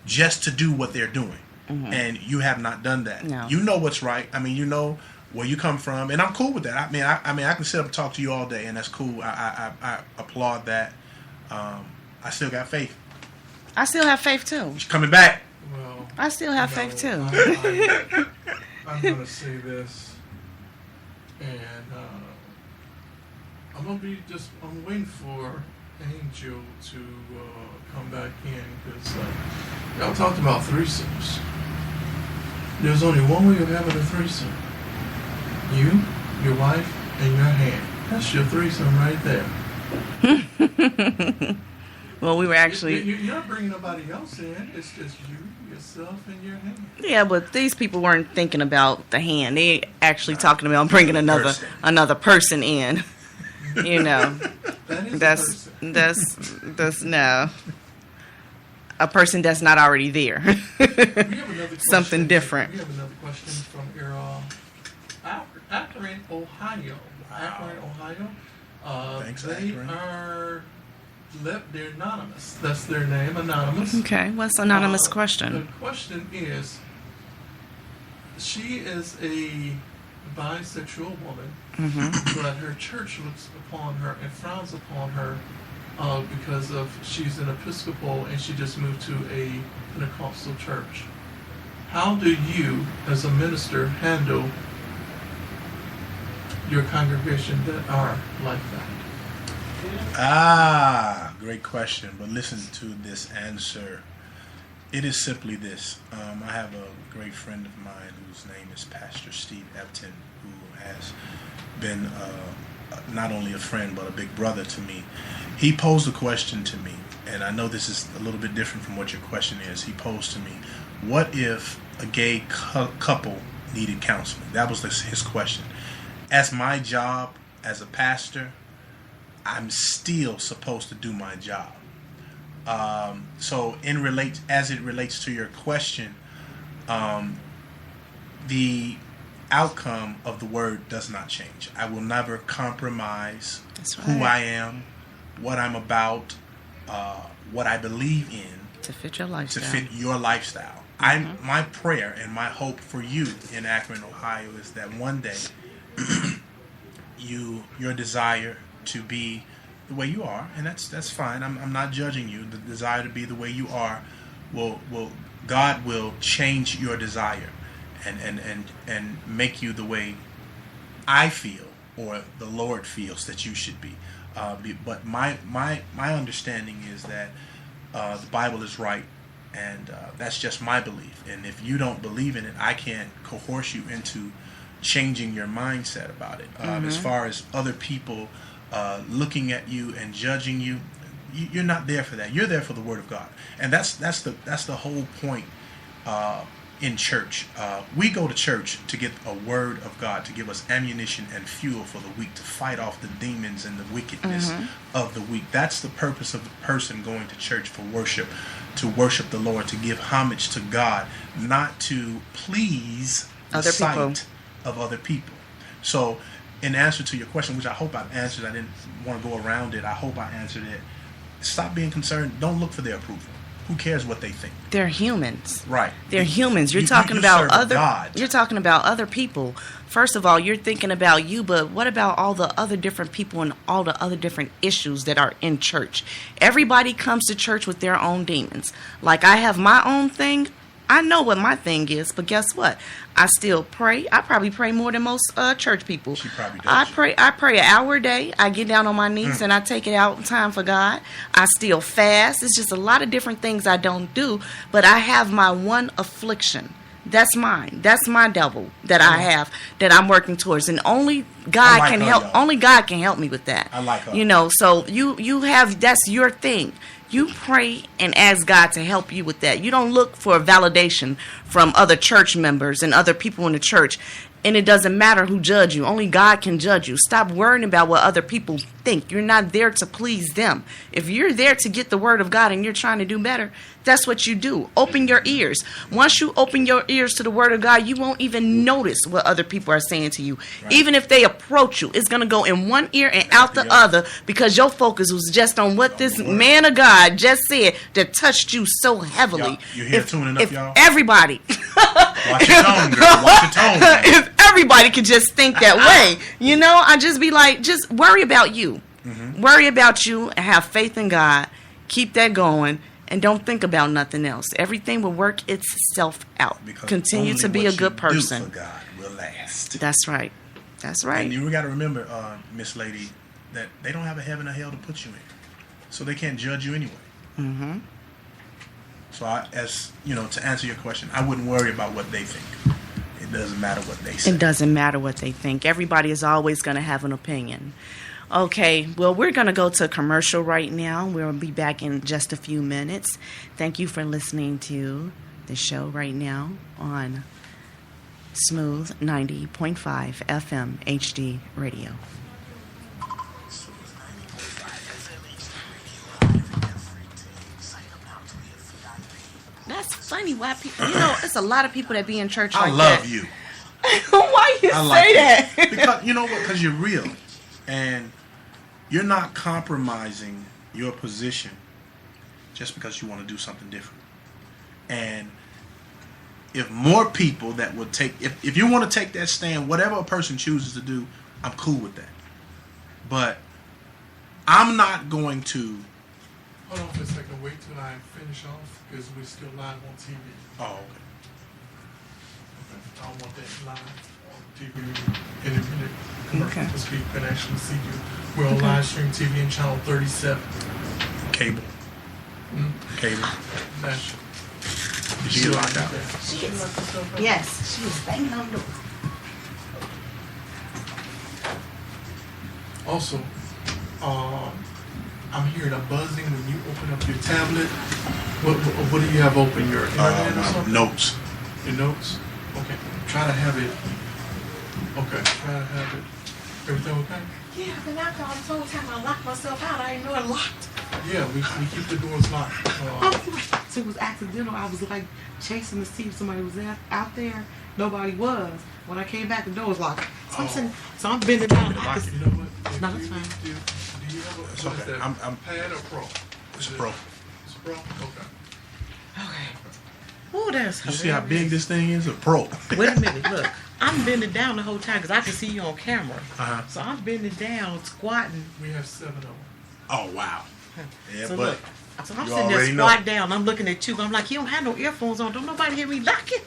just to do what they're doing. And you have not done that. No. You know what's right. I mean, you know where you come from, and I'm cool with that. I mean, I can sit up and talk to you all day, and that's cool. I applaud that. I still got faith. I still have faith too. She's coming back. Well, I still have faith too. I'm going to say this, and I'm waiting for Angel to come back in, because y'all talked about threesomes. There's only one way of having a threesome. You, your wife, and your hand. That's your threesome right there. Well, we were actually... You're not bringing nobody else in. It's just you, yourself, and your hand. Yeah, but these people weren't thinking about the hand. They actually talking about bringing another person in. You know, That is that's no. A person that's not already there. We have another Something question. different. We have another question from your Akron, Ohio. Akron, Ohio. Thanks, they Akron. they're anonymous. That's their name, anonymous. Okay, what's the anonymous question? The question is, she is a bisexual woman, but her church looks upon her and frowns upon her because of she's an Episcopal and she just moved to a Pentecostal church. How do you, as a minister, handle your congregation that are like that? Great question. But listen to this answer. It is simply this. I have a great friend of mine whose name is Pastor Steve Epton, who has been not only a friend but a big brother to me. He posed a question to me, and I know this is a little bit different from what your question is. He posed to me, what if a gay couple needed counseling? That was his question. As my job as a pastor, I'm still supposed to do my job. So as it relates to your question, the outcome of the word does not change. I will never compromise who I am, what I'm about, what I believe in To fit your lifestyle. to fit your lifestyle. My prayer and my hope for you in Akron, Ohio, is that one day your desire to be the way you are, and that's fine. I'm not judging you. The desire to be the way you are God will change your desire and make you the way I feel or the Lord feels that you should be. But my understanding is that the Bible is right, and that's just my belief. And if you don't believe in it, I can't coerce you into changing your mindset about it. As far as other people looking at you and judging you, you're not there for that. You're there for the Word of God, and that's the whole point. In church, we go to church to get a word of God, to give us ammunition and fuel for the week, to fight off the demons and the wickedness of the week. That's the purpose of the person going to church, for worship, to worship the Lord, to give homage to God, not to please the Other people. sight of other people. So, in answer to your question, which I hope I've answered, I didn't want to go around it. I hope I answered it. Stop being concerned. Don't look for their approval. Who cares what they think? They're humans. Right. They're humans. You're You talking serve about a other. God. You're talking about other people. First of all, you're thinking about you, but what about all the other different people and all the other different issues that are in church? Everybody comes to church with their own demons. Like I have my own thing. I know what my thing is, but guess what? I still pray. I probably pray more than most church people. She probably does. I pray an hour a day. I get down on my knees and I take it out time for God. I still fast. It's just a lot of different things I don't do, but I have my one affliction. That's mine. That's my devil that I have that I'm working towards, and only God like can her, help. y'all. Only God can help me with that. I like her. You know, so you have that's your thing. You pray and ask God to help you with that. You don't look for validation from other church members and other people in the church. And it doesn't matter who judge you. Only God can judge you. Stop worrying about what other people think. You're not there to please them. If you're there to get the word of God and you're trying to do better, that's what you do. Open your ears. Once you open your ears to the word of God, you won't even notice what other people are saying to you. Right. Even if they approach you, it's going to go in one ear and out the other because your focus was just on what this man of God just said that touched you so heavily. Y'all, you here tuning up, if y'all? Everybody. Watch your tone, girl. Watch your tone. Girl. If everybody could just think that way, you know, I just be like, just worry about you. Worry about you and have faith in God. Keep that going and don't think about nothing else. Everything will work itself out. Because Continue only to be what a good you person. do for God will last. That's right. That's right. And you got to remember, Miss Lady, that they don't have a heaven or hell to put you in, so they can't judge you anyway. Mm-hmm. So, as you know, to answer your question, I wouldn't worry about what they think. It doesn't matter what they say. It doesn't matter what they think. Everybody is always going to have an opinion. Okay, well, we're going to go to a commercial right now. We'll be back in just a few minutes. Thank you for listening to the show right now on Smooth 90.5 FM HD Radio. That's funny. Why people? You know, it's a lot of people that be in church like I love that. you. Why you I say like that? it. Because you know what? Because you're real, and you're not compromising your position just because you want to do something different. And if more people that would take, if you want to take that stand, whatever a person chooses to do, I'm cool with that. But I'm not going to. Hold on for a second. Wait till I finish off because we're still live on TV. Oh, okay. I don't want that live on TV. Independent commercial because people can actually see you. We're on live stream TV in channel 37. Cable. Cable. National. She locked out. She is. Yes, she is banging on the door. Also, I'm hearing a buzzing when you open up your tablet. What do you have open? Your internet or something? Notes. Your notes? Okay. Try to have it. Okay. Try to have it. Everything okay? Yeah, but after all this whole time I locked myself out, I didn't know it locked. Yeah, we keep the doors locked. So it was accidental. I was like chasing to see if somebody was out there. Nobody was. When I came back, the door was locked. So I'm bending down. You know what? No, that's fine. Do you have a It's what okay. is that? I'm Pad or Pro? It's pro. It's Pro? Okay. Okay. Oh, that's You see how big this thing is? A pro. Wait a minute, look. I'm bending down the whole time because I can see you on camera. Uh-huh. So I'm bending down, squatting. We have 7 of them. Oh wow. Yeah, So but look, so I'm you sitting there already know. squat down. I'm looking at you. I'm like, you don't have no earphones on. Don't nobody hear me locking.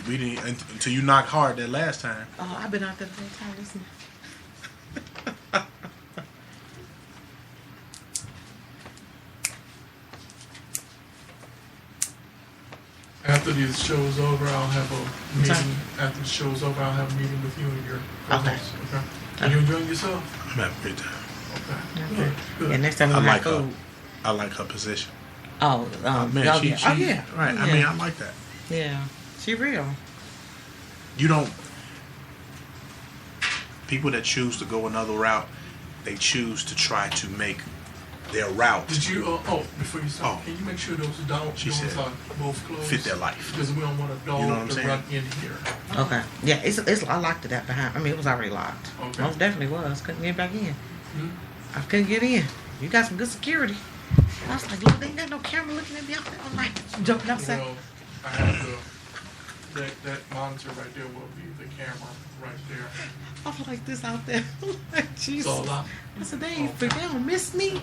we didn't until you knocked hard that last time. Oh, I've been out there the whole time listening. After this show's over, I'll have a meeting. After the show's over, I'll have a meeting with you and your co-host. Okay. Are you enjoying yourself? I'm having a great time. Okay. Good. And next time I we like have her. food. I like her position. Oh, Man, y'all she, get- she, oh yeah, right. Yeah. I mean, I like that. yeah, she real. You don't. People that choose to go another route, they choose to try to make their route Did you? Before you start, Oh. can you make sure those doors She said, are both closed? fit their life. Because we don't want a dog You know what I'm to saying? run in here. Okay, yeah, it's I locked it that behind. I mean, it was already locked. Okay. Most definitely was. Couldn't get back in. Hmm? I couldn't get in. You got some good security. I was like, look, they ain't got no camera looking at me out there. I'm like, jumping outside. Well, I have that monitor right there will be the camera right there. I'm like this out there. I'm like, Jesus. So a lot. I said, they don't miss me.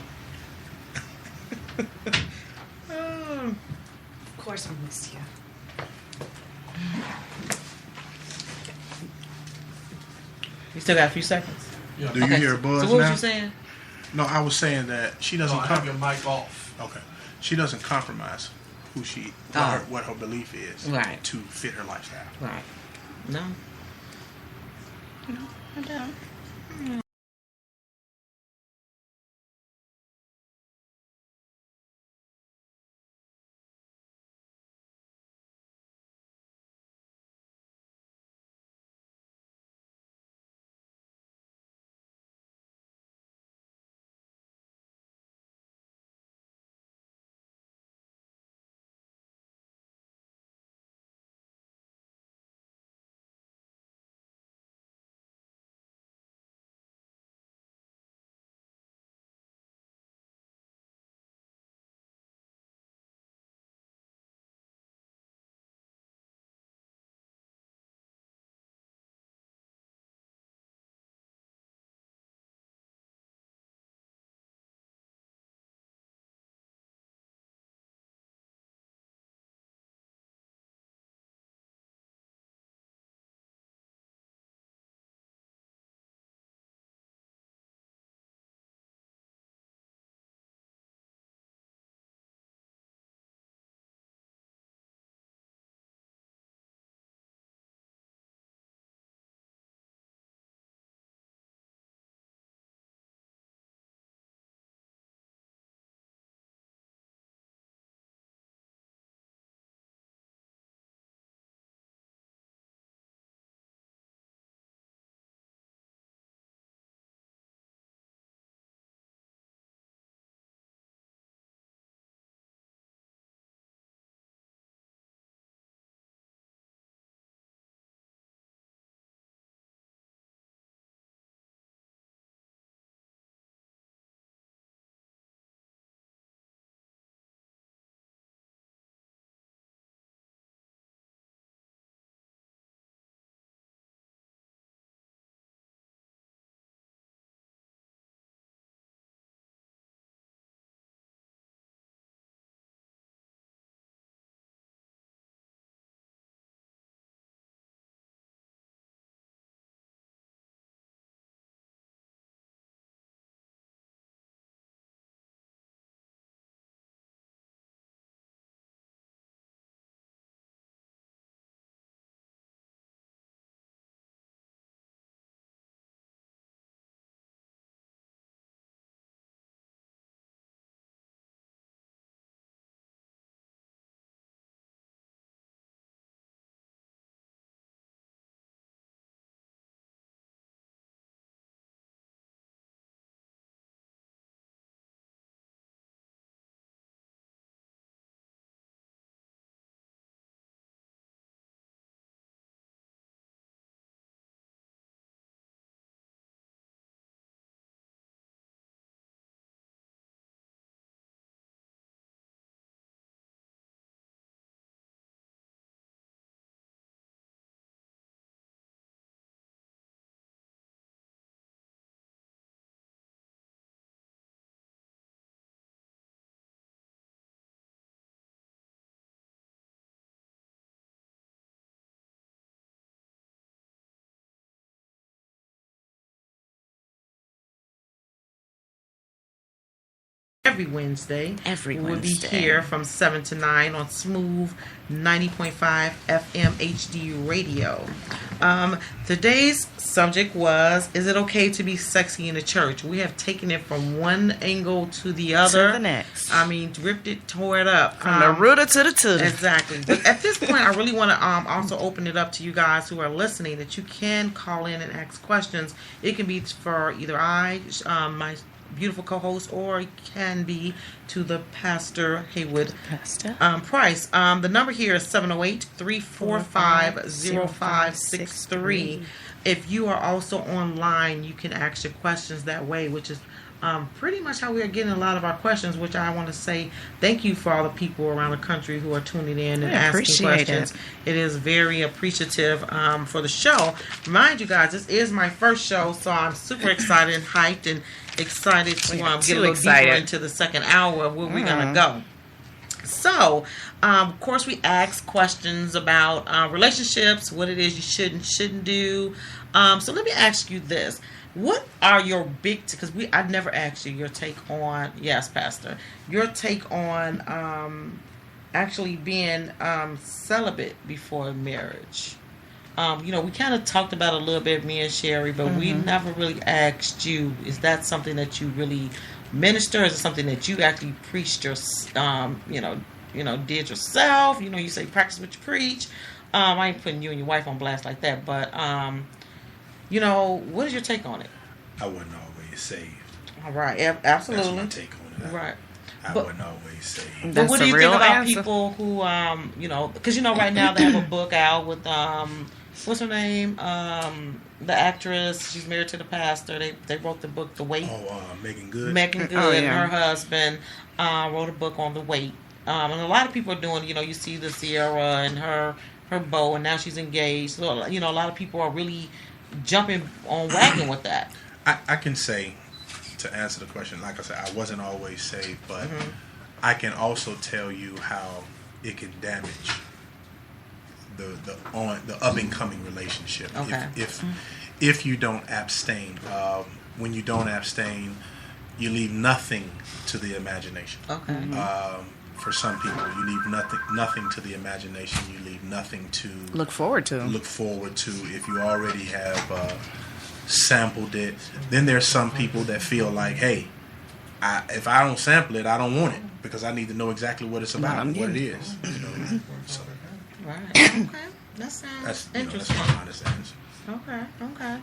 Oh. Of course we miss you. You still got a few seconds. Yeah. Do you hear a buzz So what now? was you saying? No, I was saying that she doesn't. No, I have your mic off. Okay, she doesn't compromise who she, what her belief is, Right. to fit her lifestyle. Right. No. No, I don't. Every Wednesday. Every We'll be Wednesday. here from 7 to 9 on Smooth 90.5 FM HD radio. Today's subject was, is it okay to be sexy in the church? We have taken it from one angle to the other. To the next. I mean, ripped it, tore it up. From the rooter to the tutor. Exactly. But at this point, I really want to also open it up to you guys who are listening, that you can call in and ask questions. It can be for either my beautiful co-host, or it can be to the Pastor Haywood Price. The number here is 708-345-0563. If you are also online, you can ask your questions that way, which is pretty much how we are getting a lot of our questions, which I want to say thank you for all the people around the country who are tuning in and asking questions. It is very appreciative for the show. Mind you guys, this is my first show, so I'm super excited and hyped and excited to get a little deeper into the second hour of where we're going to go. So, of course, we ask questions about relationships, what it is you should and shouldn't do. So let me ask you this. What are your because I've never asked you your take on, yes, Pastor, your take on actually being celibate before marriage. We kind of talked about it a little bit, me and Sherry, but we never really asked you, is that something that you really minister? Is it something that you actually preached did yourself? You say practice what you preach. I ain't putting you and your wife on blast like that, but what is your take on it? I wasn't always saved. All right, absolutely. That's my take on it. Right. I wasn't always saved. But what do you think about people who, because right now they have a book out with, what's her name? The actress, she's married to the pastor. They wrote the book, The Weight. Megan Good. Megan Good and her husband wrote a book on The Weight. And a lot of people are doing, you see the Sierra and her beau, and now she's engaged. So, a lot of people are really jumping on wagon with that. I can say, to answer the question, like I said, I wasn't always saved, but I can also tell you how it can damage the up and coming relationship. Okay. If you don't abstain, when you don't abstain, you leave nothing to the imagination. Okay. For some people, you leave nothing to the imagination. You leave nothing to look forward to. If you already have sampled it, then there's some people that feel like, hey, if I don't sample it, I don't want it because I need to know exactly what it's about and what it is. So. Right. Okay. That's interesting. That's my honest answer. Okay. Okay.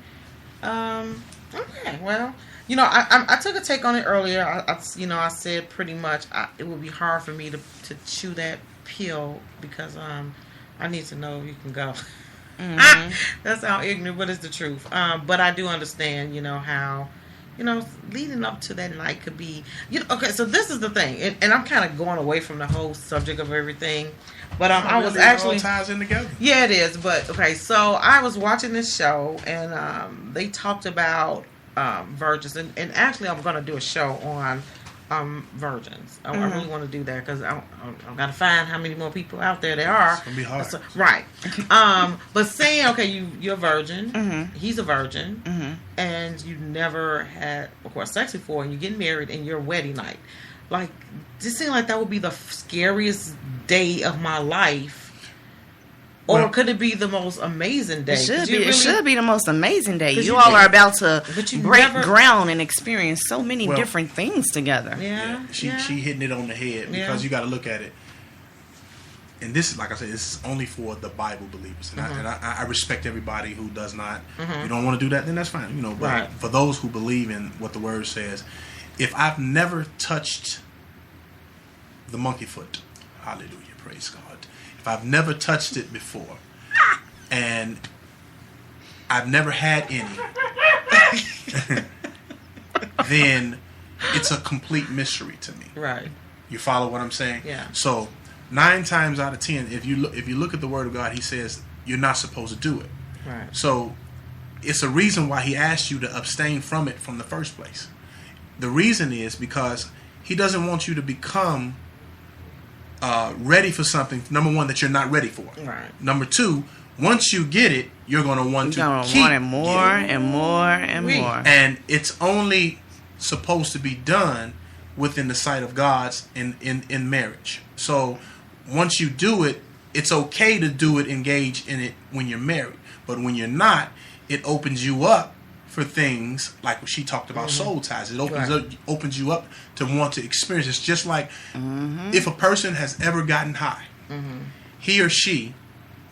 Well, I took a take on it earlier. I said pretty much it would be hard for me to chew that pill because I need to know if you can go. That sounds ignorant, but it's the truth. But I do understand, how, leading up to that night could be, okay. So this is the thing, and I'm kind of going away from the whole subject of everything. But I was actually all ties in together. Yeah, it is. But okay, so I was watching this show, and they talked about virgins, and actually I'm going to do a show on virgins. I really want to do that because I've got to find how many more people out there are. It's going to be hard. Right. But saying, okay, you're a virgin, he's a virgin, and you never had, of course, sex before, and you get married in your wedding night. Like, this seems like that would be the scariest day of my life. Or could it be the most amazing day? It should be the most amazing day. You all are about to break ground and experience so many different things together. Yeah. She hitting it on the head because you got to look at it. And this is, like I said, this is only for the Bible believers. And, I respect everybody who does not. You don't want to do that, then that's fine. But for those who believe in what the word says, if I've never touched the monkey foot, hallelujah, praise God. If I've never touched it before, and I've never had any, then it's a complete mystery to me. Right. You follow what I'm saying? Yeah. So 9 times out of 10, if you look at the Word of God, He says you're not supposed to do it. Right. So it's a reason why He asked you to abstain from it from the first place. The reason is because He doesn't want you to become ready for something, number one, that you're not ready for. Right. Number two, once you get it, you're going to want to keep want it more and more and more. And it's only supposed to be done within the sight of God's in marriage. So once you do it, it's okay to do it, engage in it when you're married. But when you're not, it opens you up for things like what she talked about, soul ties. It opens you up to want to experience. It's just like if a person has ever gotten high, he or she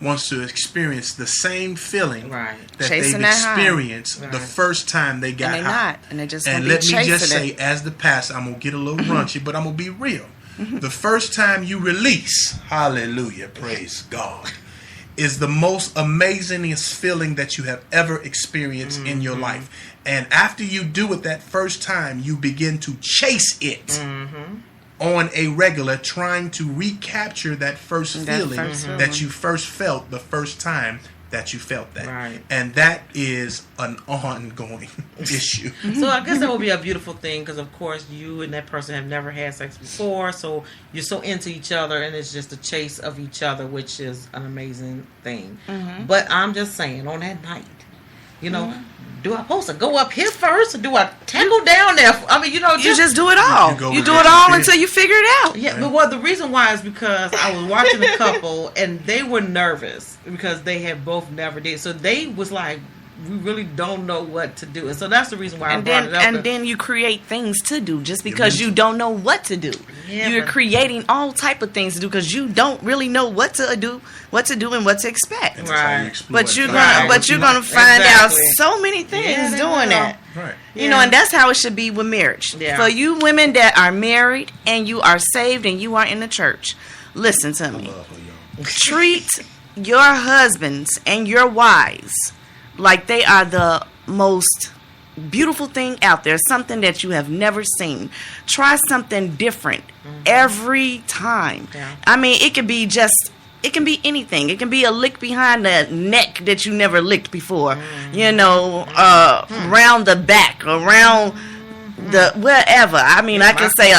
wants to experience the same feeling that Chasing they've experienced the first time they got high. And they just and let me just say, as the pastor, I'm gonna get a little raunchy, but I'm gonna be real. The first time you release, hallelujah, praise God, is the most amazingest feeling that you have ever experienced in your life. And after you do it that first time, you begin to chase it on a regular, trying to recapture that first feeling that you first felt the first time that you felt that. Right. And that is an ongoing issue. So I guess that would be a beautiful thing, because of course you and that person have never had sex before, so you're so into each other, and it's just a chase of each other, which is an amazing thing. But I'm just saying, on that night, you know, do I supposed to go up here first, or do I tangle down there? I mean, you know, You just do it all. You do it all until you figure it out. Yeah, but well, the reason why is because I was watching a couple and they were nervous because they had both never did. So they was like, we really don't know what to do. And so that's the reason why I brought it up. And then you create things to do just because you don't know what to do. Yeah, You're creating all type of things to do because you don't really know what to do and what to expect. And that's how you explore But it. you're gonna find out Exactly. so many things they doing will. that. Right. You know, and that's how it should be with marriage. Yeah. For you women that are married and you are saved and you are in the church, listen to me. Treat your husbands and your wives like they are the most beautiful thing out there, something that you have never seen. Try something different every time. Yeah. I mean, it can be anything. It can be a lick behind the neck that you never licked before. You know, around the back, around the wherever. I mean, I can say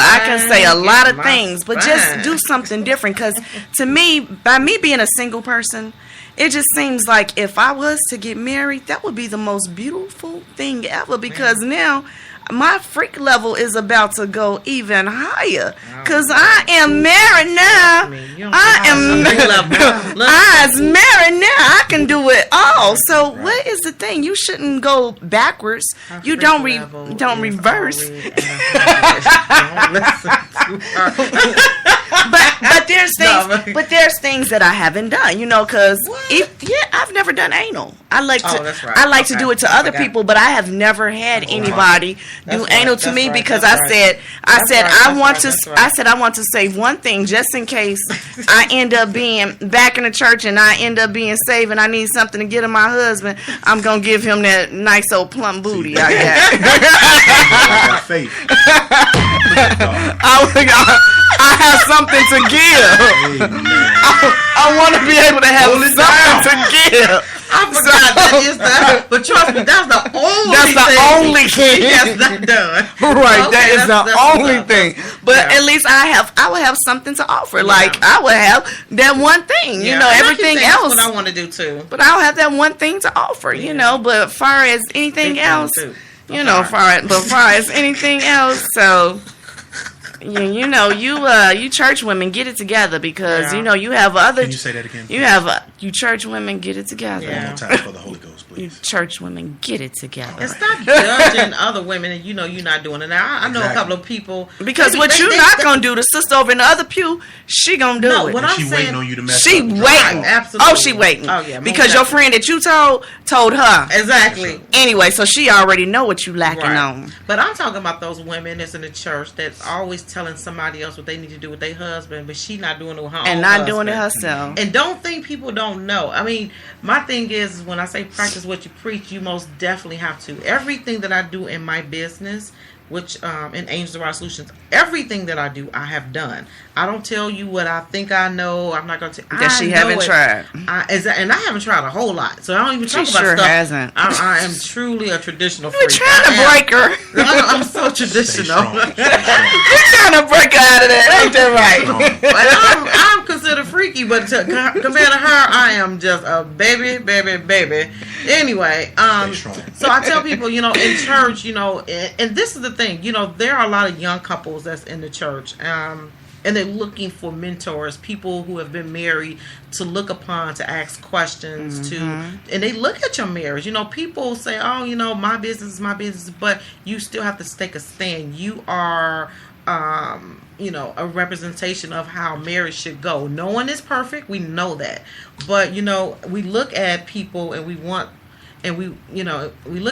a lot of things, but just do something different. Because to me, by me being a single person, it just seems like if I was to get married, that would be the most beautiful thing ever, because now my freak level is about to go even higher, because I am married now. I am married now. I can do it all. So what is the thing? You shouldn't go backwards. You don't reverse. Don't listen to her. But there's things that I haven't done, you know, because I've never done anal. I like to do it to other people, but I have never had anybody do anal to me, because I said I want to say one thing just in case I end up being back in the church and I end up being saved and I need something to get to my husband. I'm gonna give him that nice old plump booty I got. Faith. I have something to give. I want to be able to have something to give. I forgot that is that, but trust me, that's the only thing that's not done. Right, Okay, that is the only thing. But Yeah. at least I will have something to offer. Like I would have that one thing, you know, and everything that's else. what I want to do too. But I'll have that one thing to offer, you know. But as far as anything Big else, thing, too. you know, far as anything else, so. You know, you church women, get it together, because you know you have other. Can you say that again? You have you church women, get it together. One more time for the Holy Ghost, You please. church women, get it together. And stop judging other women, and you know you're not doing it. Now I know a couple of people, Because what you're not gonna do, the sister over in the other pew, she gonna do No, it. what I'm She saying, waiting on you to mess She up. waiting. Right, absolutely. Oh, she waiting. Oh, yeah, most because your definitely. friend that you told her. Exactly. Anyway, so she already know what you lacking Right. on. But I'm talking about those women that's in the church that's always telling somebody else what they need to do with their husband, but she not doing it with her And own not husband. doing it herself. And don't think people don't know. I mean, my thing is, when I say practice what you preach, you most definitely have to. Everything that I do in my business, which in Angels of Our Solutions, everything that I do, I have done. I don't tell you what I think I know. I'm not going to. That she haven't tried. And I haven't tried a whole lot, so I don't even talk She about sure stuff. hasn't. I am truly a traditional You're freak. trying to break her. I'm so Stay traditional. strong. Stay strong. You're trying to break her out of that. Ain't that right? But I'm considered freaky, but compared to her, I am just a baby. Anyway, Stay strong. so I tell people, you know, in church, you know, and this is the thing, you know, there are a lot of young couples that's in the church, and they're looking for mentors, people who have been married to look upon, to ask questions, and they look at your marriage. You know, people say, oh, you know, my business is my business, but you still have to take a stand. You are, you know, a representation of how marriage should go. No one is perfect. We know that. But, you know, we look at people and we look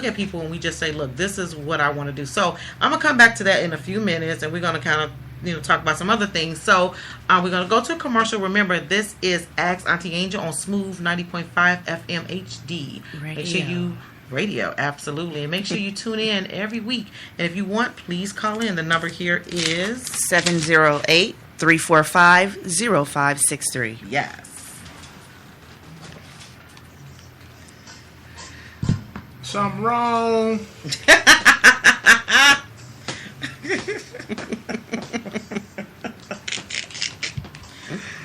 at people and we just say, look, this is what I want to do. So I'm going to come back to that in a few minutes, and we're going to kind of talk about some other things. So we're going to go to a commercial. Remember, this is Ask Auntie Angel on Smooth 90.5 FM HD. Make sure you radio, absolutely. And make sure you tune in every week. And if you want, please call in. The number here is 708-345-0563. Yes. Something wrong.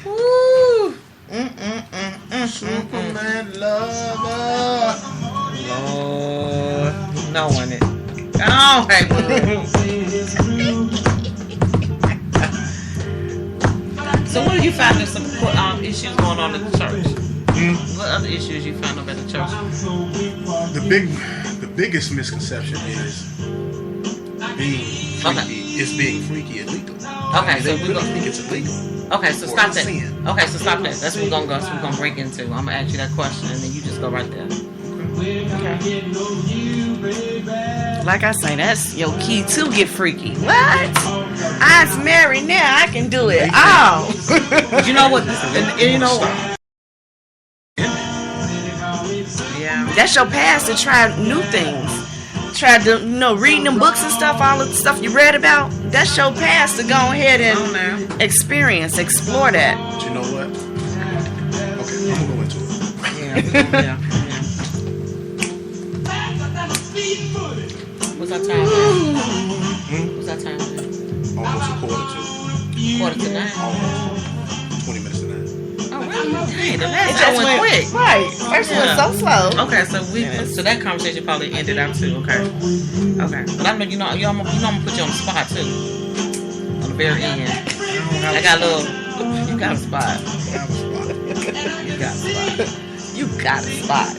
Woo! Superman lover. Lord, knowing it. Oh, hey, so what do you find there's some issues going on in the church? What other issues you find about the church? The biggest misconception is being freaky illegal. Okay, so we don't think it's illegal. Okay, so stop that. Sin. Okay, so stop that. That's what we're gonna go. That's what we're gonna break into. I'm gonna ask you that question, and then you just go right there. Okay. Like I say, that's your key to get freaky. What? I'm married now. I can do it. Oh. You know what? You know. Yeah. That's your pass to try new things. Try to, reading them books and stuff, all the stuff you read about. That's your pass to go ahead and experience, explore that. But you know what? Okay, I'm gonna go into it. Yeah. What's our time? What's our time? Almost a quarter to 9. almost 20 minutes to 9. Oh, really? Dang, the It last just one went quick. Right. First one was so slow. Okay, so that conversation probably ended up too. Okay. But I know I'm gonna put you on the spot too. On the very end. I got a little. You got a spot. You got a spot.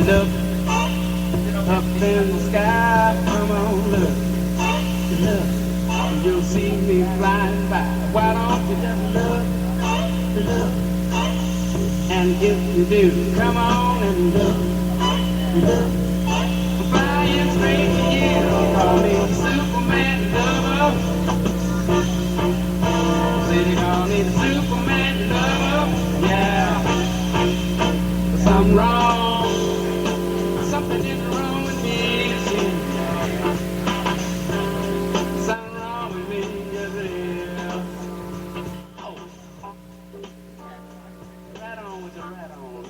Look up in the sky, come on, look, you'll see me flying by. Why don't you just look, and if you do, come on and look, I'm flying straight to you, call me Superman lover. Say they call me the Superman lover, yeah. Something wrong. Something is wrong with me. Something wrong with me, yes it is. Oh. Right on with the right on,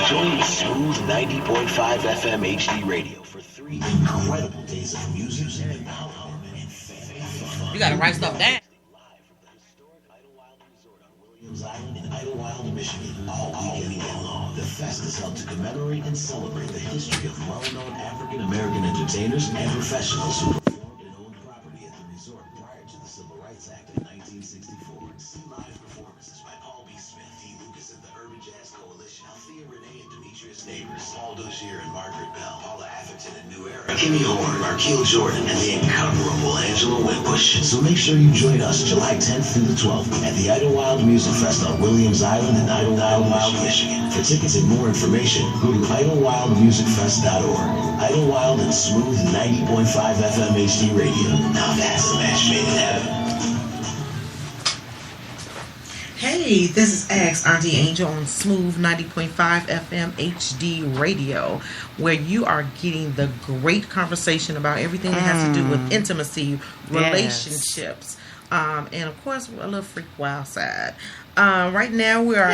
Join Smooth 90.5 FM HD radio for 3 incredible days of music, empowerment, and faith. You gotta write stuff down. Live from the historic Idlewild Resort on Williams Island in Idlewild, Michigan. All weekend long, the fest is held to commemorate and celebrate the history of well-known African-American entertainers and professionals who performed and owned property at the resort prior to the Civil Rights Rights Act of 1964. See live performances by Paul B. Smith, D. Lucas and the Urban Jazz Coalition, Althea Renee and Demetrius Neighbors, Paul Dozier and Margaret Bell, Paula Atherton and New Era, Kimmy Horn, Marquille Jordan, and the incomparable Angela Winbush. So make sure you join us July 10th through the 12th at the Idlewild Music Fest on Williams Island in Idlewild, Michigan. For tickets and more information, go to idlewildmusicfest.org. Idlewild and Smooth 90.5 FM HD Radio. Now that's a match made in heaven. Hey, this is Auntie Angel on Smooth 90.5 FM HD Radio, where you are getting the great conversation about everything that has to do with intimacy, relationships, and of course a little freak wild side. Right now we are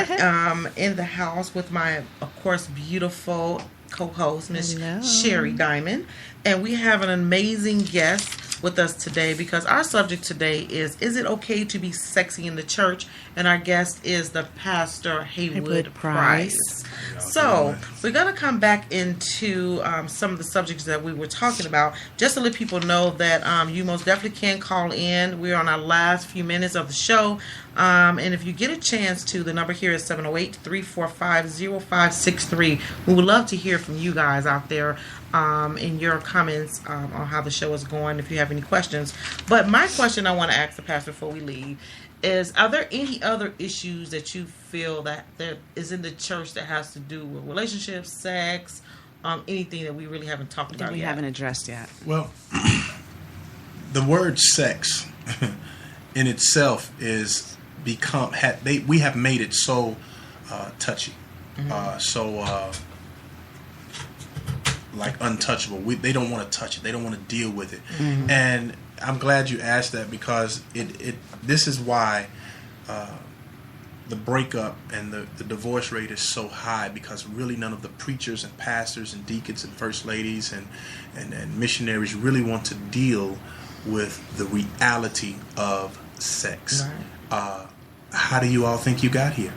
in the house with my, of course, beautiful co-host, Miss Sherry Diamond, and we have an amazing guest with us today because our subject today is it okay to be sexy in the church? And our guest is the Pastor Haywood Price. So we're going to come back into some of the subjects that we were talking about, just to let people know that you most definitely can call in. We're on our last few minutes of the show. And if you get a chance to, the number here is 708-345-0563. We would love to hear from you guys out there in your comments on how the show is going, if you have any questions. But my question I want to ask the pastor before we leave is, are there any other issues that you feel that there is in the church that has to do with relationships, sex, anything that we really haven't talked about yet? We haven't addressed yet. Well, the word sex in itself is we have made it so touchy, like untouchable. They don't want to touch it. They don't want to deal with it. And I'm glad you asked that, because this is why the breakup and the divorce rate is so high, because really none of the preachers and pastors and deacons and first ladies and missionaries really want to deal with the reality of sex. Right. How do you all think you got here?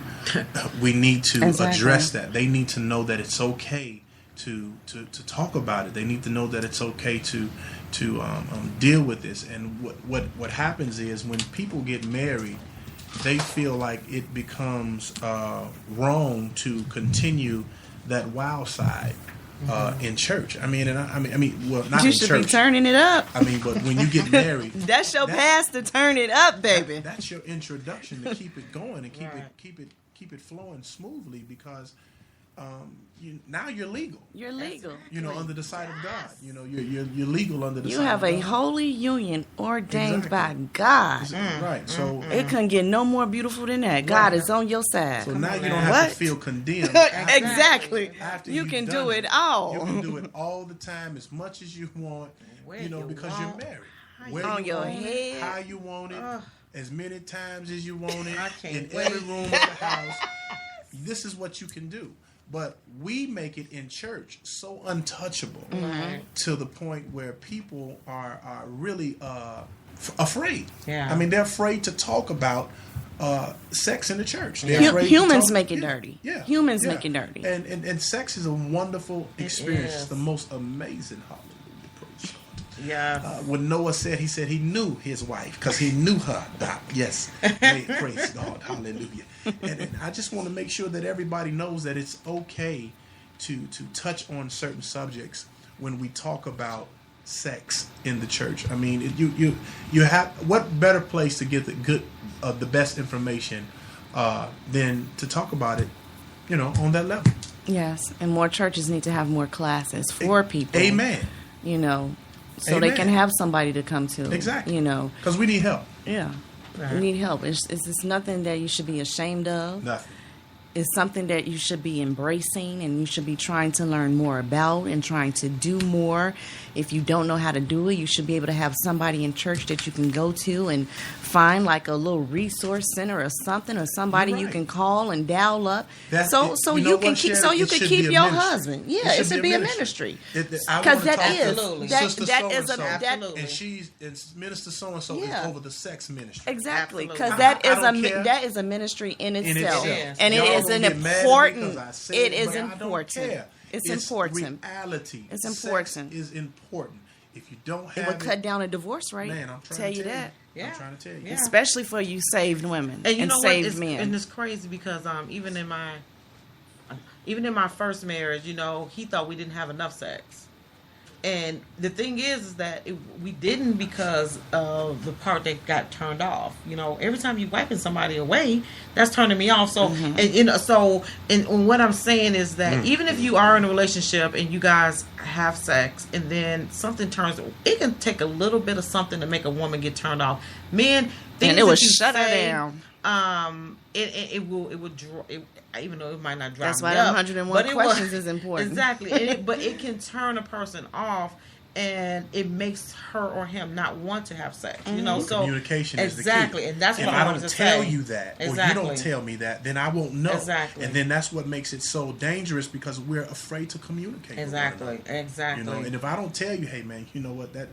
We need to address that. They need to know that it's okay to talk about it. They need to know that it's okay to deal with this. And what happens is, when people get married, they feel like it becomes wrong to continue that wild side in church. I mean, well, not you in should church. Be turning it up. I mean, but when you get married, that's your pass to turn it up, baby. That's your introduction to keep it going and keep it flowing smoothly, because now you're legal. You're legal. Under the sight of God. You're legal under the sight of God. You have a holy union ordained by God. Right. So it couldn't get no more beautiful than that. God is on your side. So now you don't have to feel condemned. Exactly. You can do it all. You can do it all the time, as much as you want. Because you're married. On your head. How you want it. As many times as you want it. In every room of the house. This is what you can do. But we make it in church so untouchable to the point where people are really afraid. Yeah. I mean, they're afraid to talk about sex in the church. Humans make it dirty. Yeah. Humans make it dirty. And sex is a wonderful experience. It's the most amazing. Hallelujah. Praise God. Yeah. When Noah said he knew his wife because he knew her. Yes. Praise God. Hallelujah. And I just want to make sure that everybody knows that it's okay to touch on certain subjects when we talk about sex in the church. I mean, you have, what better place to get the best information than to talk about it, on that level. Yes, and more churches need to have more classes for people. Amen. So they can have somebody to come to. Exactly. Because we need help. Yeah. Right. We need help. It's nothing that you should be ashamed of. Nothing. It's something that you should be embracing, and you should be trying to learn more about and trying to do more. If you don't know how to do it, you should be able to have somebody in church that you can go to and find like a little resource center or something, or somebody you can call and dial up. So you can keep your husband. Yeah, it should be a ministry. Because that is and Minister so and so is over the sex ministry. Exactly, because that is a ministry in itself, and it is important. It is important. It's important. Reality. It's important. Sex is important. if you don't It have would cut down a divorce rate. man, I'm trying tell to you tell that. Yeah. I'm trying to tell you. Yeah. Especially for you saved women And you know what? saved men. And it's crazy because even in my first marriage, you know, he thought we didn't have enough sex. And the thing is that we didn't because of the part that got turned off. You know, every time you wiping somebody away, that's turning me off. So, and what I'm saying is that even if you are in a relationship and you guys have sex and then something turns, it can take a little bit of something to make a woman get turned off. Men, things and it will that you shut her say, down. It would draw. Even though it might not drive That's me why up, the 101 but questions is important. Exactly, but it can turn a person off, and it makes her or him not want to have sex. You know, Well, so communication is the key. exactly, and that's if what I wanted don't to tell say. you that, or you Exactly. don't tell me that, then I won't know. Exactly. And then that's what makes it so dangerous because we're afraid to communicate. with one Exactly, another. exactly. You know, and if I don't tell you, hey man, you know what, that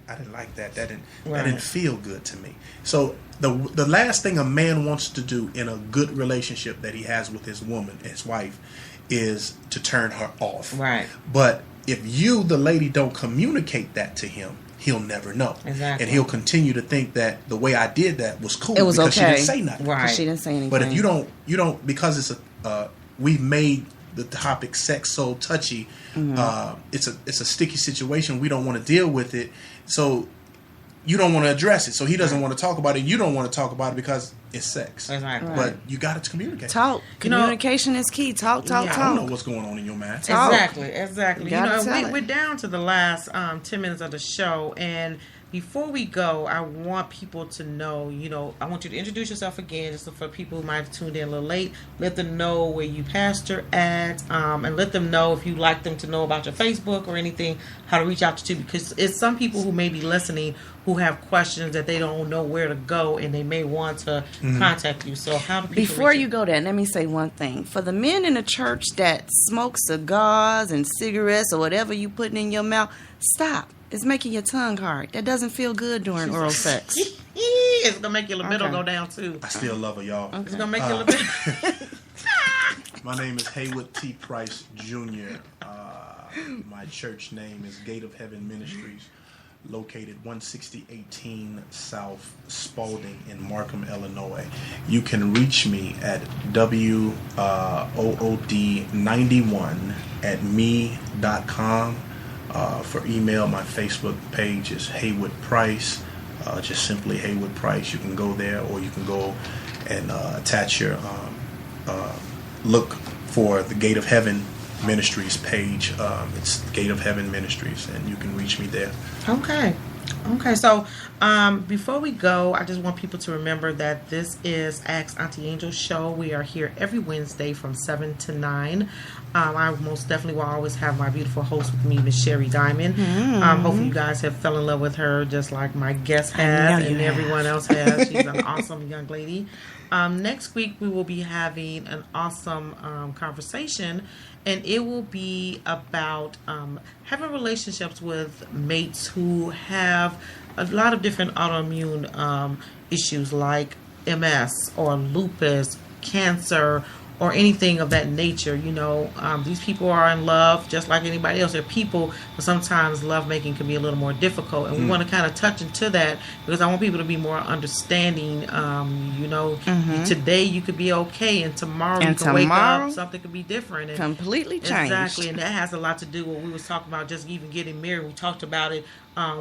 I didn't like that. That Right. didn't feel good to me. So the last thing a man wants to do in a good relationship that he has with his woman, his wife, is to turn her off. Right. But if you, the lady, don't communicate that to him, he'll never know. Exactly. And he'll continue to think that the way I did that was cool It was because okay. she didn't say nothing. Right. She didn't say anything. But if you don't, because it's we've made the topic sex so touchy. It's a sticky situation. We don't want to deal with it, so you don't want to address it. So he doesn't want to talk about it. You don't want to talk about it because it's sex. Exactly. Right. But you got to communicate. Talk. Communication is key. Talk. Yeah. I don't know what's going on in your mind. Talk. Exactly. You You gotta know, tell it. we're down to the last 10 minutes of the show, and before we go, I want people to know, you know, I want you to introduce yourself again, just for people who might have tuned in a little late. Let them know where you pastor at, and let them know if you'd like them to know about your Facebook or anything, how to reach out to you, because it's some people who may be listening who have questions that they don't know where to go, and they may want to contact you. So how do people Before reach you go there, let me say one thing. For the men in the church that smoke cigars and cigarettes or whatever you putting in your mouth, stop. It's making your tongue hard. That doesn't feel good during oral sex. It's gonna make your libido Okay. go down too. I still love her, y'all. It's gonna make your libido. My name is Haywood T. Price Jr. My church name is Gate of Heaven Ministries, located 16018 South Spalding in Markham, Illinois. You can reach me at WOOD91 at me.com. For email, my Facebook page is Haywood Price. Just simply Haywood Price. You can go there, or you can go and attach your look for the Gate of Heaven Ministries page. It's Gate of Heaven Ministries, and you can reach me there. Okay. So before we go, I just want people to remember that this is Ask Auntie Angel show. We are here every Wednesday from 7 to 9. I most definitely will always have my beautiful host with me, Miss Sherry Diamond. Hopefully you guys have fell in love with her just like my guest has and everyone else has. She's an awesome young lady. Next week we will be having an awesome conversation, and it will be about having relationships with mates who have a lot of different autoimmune issues like MS or lupus, cancer, or anything of that nature. You know, these people are in love just like anybody else. They're people, but sometimes lovemaking can be a little more difficult, and we want to kind of touch into that because I want people to be more understanding. You know, today you could be okay, and tomorrow you can wake up, something could be different. And completely changed. Exactly, and that has a lot to do with what we was talking about, just even getting married. We talked about it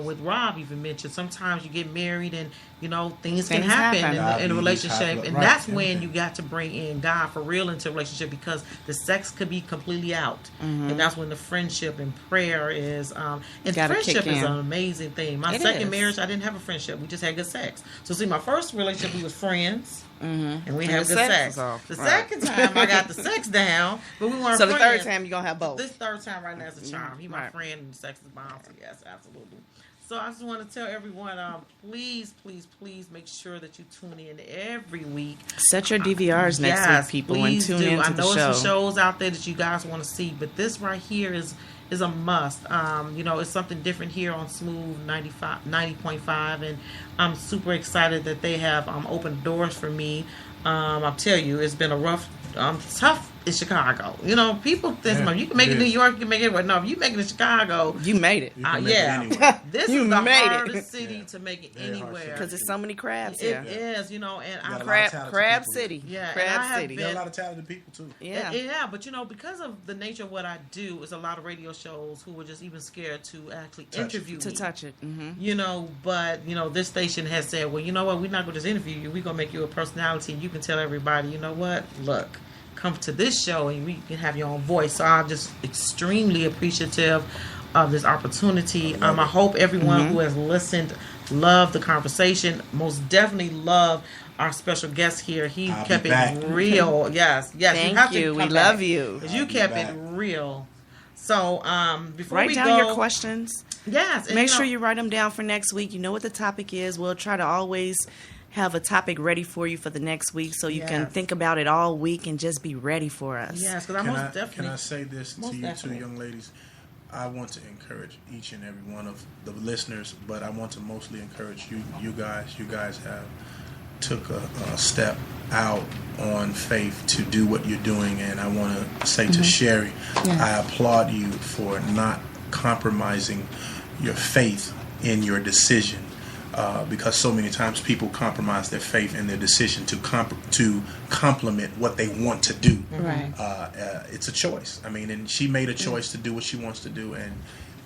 with Rob, even mentioned sometimes you get married and you know things can happen in a relationship, and that's when you got to bring in God for real into a relationship, because the sex could be completely out, and that's when the friendship and prayer is and friendship is an amazing thing. My second marriage, I didn't have a friendship, we just had good sex. So see, my first relationship we was friends, and we had good sex. The second time I got the sex down, but we weren't so friends. The third time you're gonna have both. This third time right now is a charm. He my friend, and sex is bomb. So yes, absolutely. So I just want to tell everyone, please make sure that you tune in every week. Set your DVRs next week, people, and tune into the show. I know there's some shows out there that you guys want to see, but this right here is a must. You know, it's something different here on Smooth 90.5, and I'm super excited that they have opened doors for me. I'll tell you, it's been a rough, tough is Chicago. You know, people think Yeah, you can make it it in New is. York, you can make it anywhere. No, if you make it in Chicago, You made it. You can make it yeah, anywhere. this You is the made it. hardest city Yeah. to make it Very hard anywhere. city. Because there's so many crabs It here. is, you know, and got a I lot of Crab, talented Crab people. City. Yeah, and Crab I have City. There are a lot of talented people too. Yeah. Yeah, but you know, because of the nature of what I do, is a lot of radio shows who were just even scared to actually Touch it. interview To me. touch it. Mm-hmm. You know, but you know, this station has said, well, you know what, we're not going to just interview you. We're going to make you a personality, and you can tell everybody, you know what, look, come to this show, and we can have your own voice. So I'm just extremely appreciative of this opportunity. I hope everyone who has listened loved the conversation. Most definitely love our special guest here. He I'll kept be it back. real. Yes. Thank have to you. We come love back, you. 'cause you I'll be kept back. it real. So before Write we down go, your questions. yes, and Make know- sure you write them down for next week. You know what the topic is. We'll try to always have a topic ready for you for the next week, so you can Yes. think about it all week and just be ready for us. Yes, because I Can most I, definitely. can I say this Most to you definitely. two young ladies? I want to encourage each and every one of the listeners, but I want to mostly encourage you guys. You guys have took a step out on faith to do what you're doing, and I want to say to Sherry, I applaud you for not compromising your faith in your decision. Because so many times people compromise their faith in their decision to complement what they want to do. Right. It's a choice. I mean, and she made a choice to do what she wants to do, and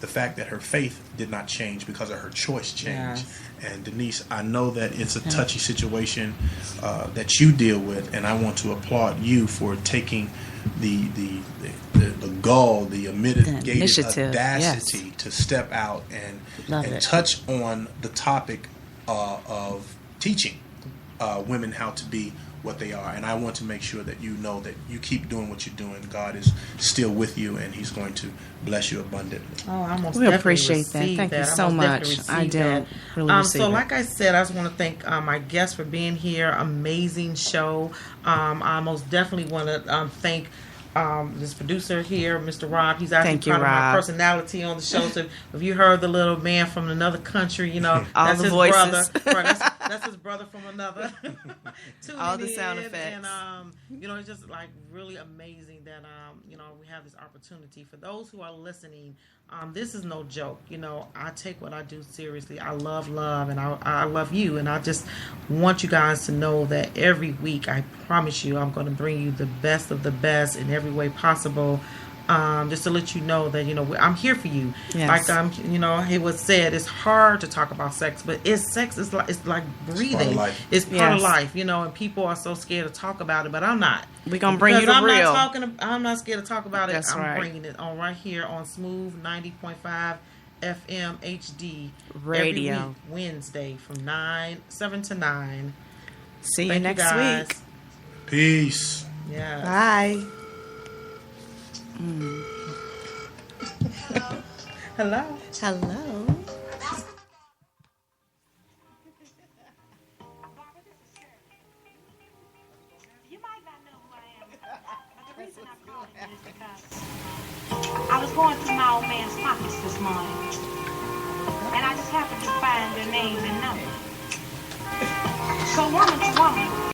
the fact that her faith did not change because of her choice changed. Yes. And Denise, I know that it's a touchy situation that you deal with, and I want to applaud you for taking the gall, the mitigated initiative, audacity to step out Love and it. touch on the topic of teaching women how to be what they are. And I want to make sure that you know that you keep doing what you're doing. God is still with you, and He's going to bless you abundantly. Oh, I most We definitely appreciate that. received Thank you I so most much. definitely I received do that. really receive So, it. like I said, I just want to thank my guests for being here. Amazing show. I most definitely want to thank this producer here, Mr. Rob. He's actually Thank you, part of my Rob. personality on the show. So, if you heard the little man from another country, you know All that's the his voices. brother. Right, that's his brother from another. All Tuning the sound in, effects. And you know, it's just like really amazing that you know, we have this opportunity. For those who are listening, this is no joke. You know, I take what I do seriously. I love, and I love you, and I just want you guys to know that every week, I promise you, I'm going to bring you the best of the best in every way possible. Just to let you know that, you know, I'm here for you. Yes. Like you know, it was said, it's hard to talk about sex, but sex is like breathing. part of life. It's part of Yes. life, you know, and people are so scared to talk about it, but I'm not. We're going to bring you Because the real. I'm not scared to talk about it. That's I'm right. bringing it on right here on Smooth 90.5 FM HD Radio. every week, Wednesday from 7 to 9. See you Thank next guys. week. Peace. Yeah. Bye. Hello. Hello. You might not know who I am, but the reason I called you is because I was going through my old man's pockets this morning, and I just happened to find their name and number. So woman to woman,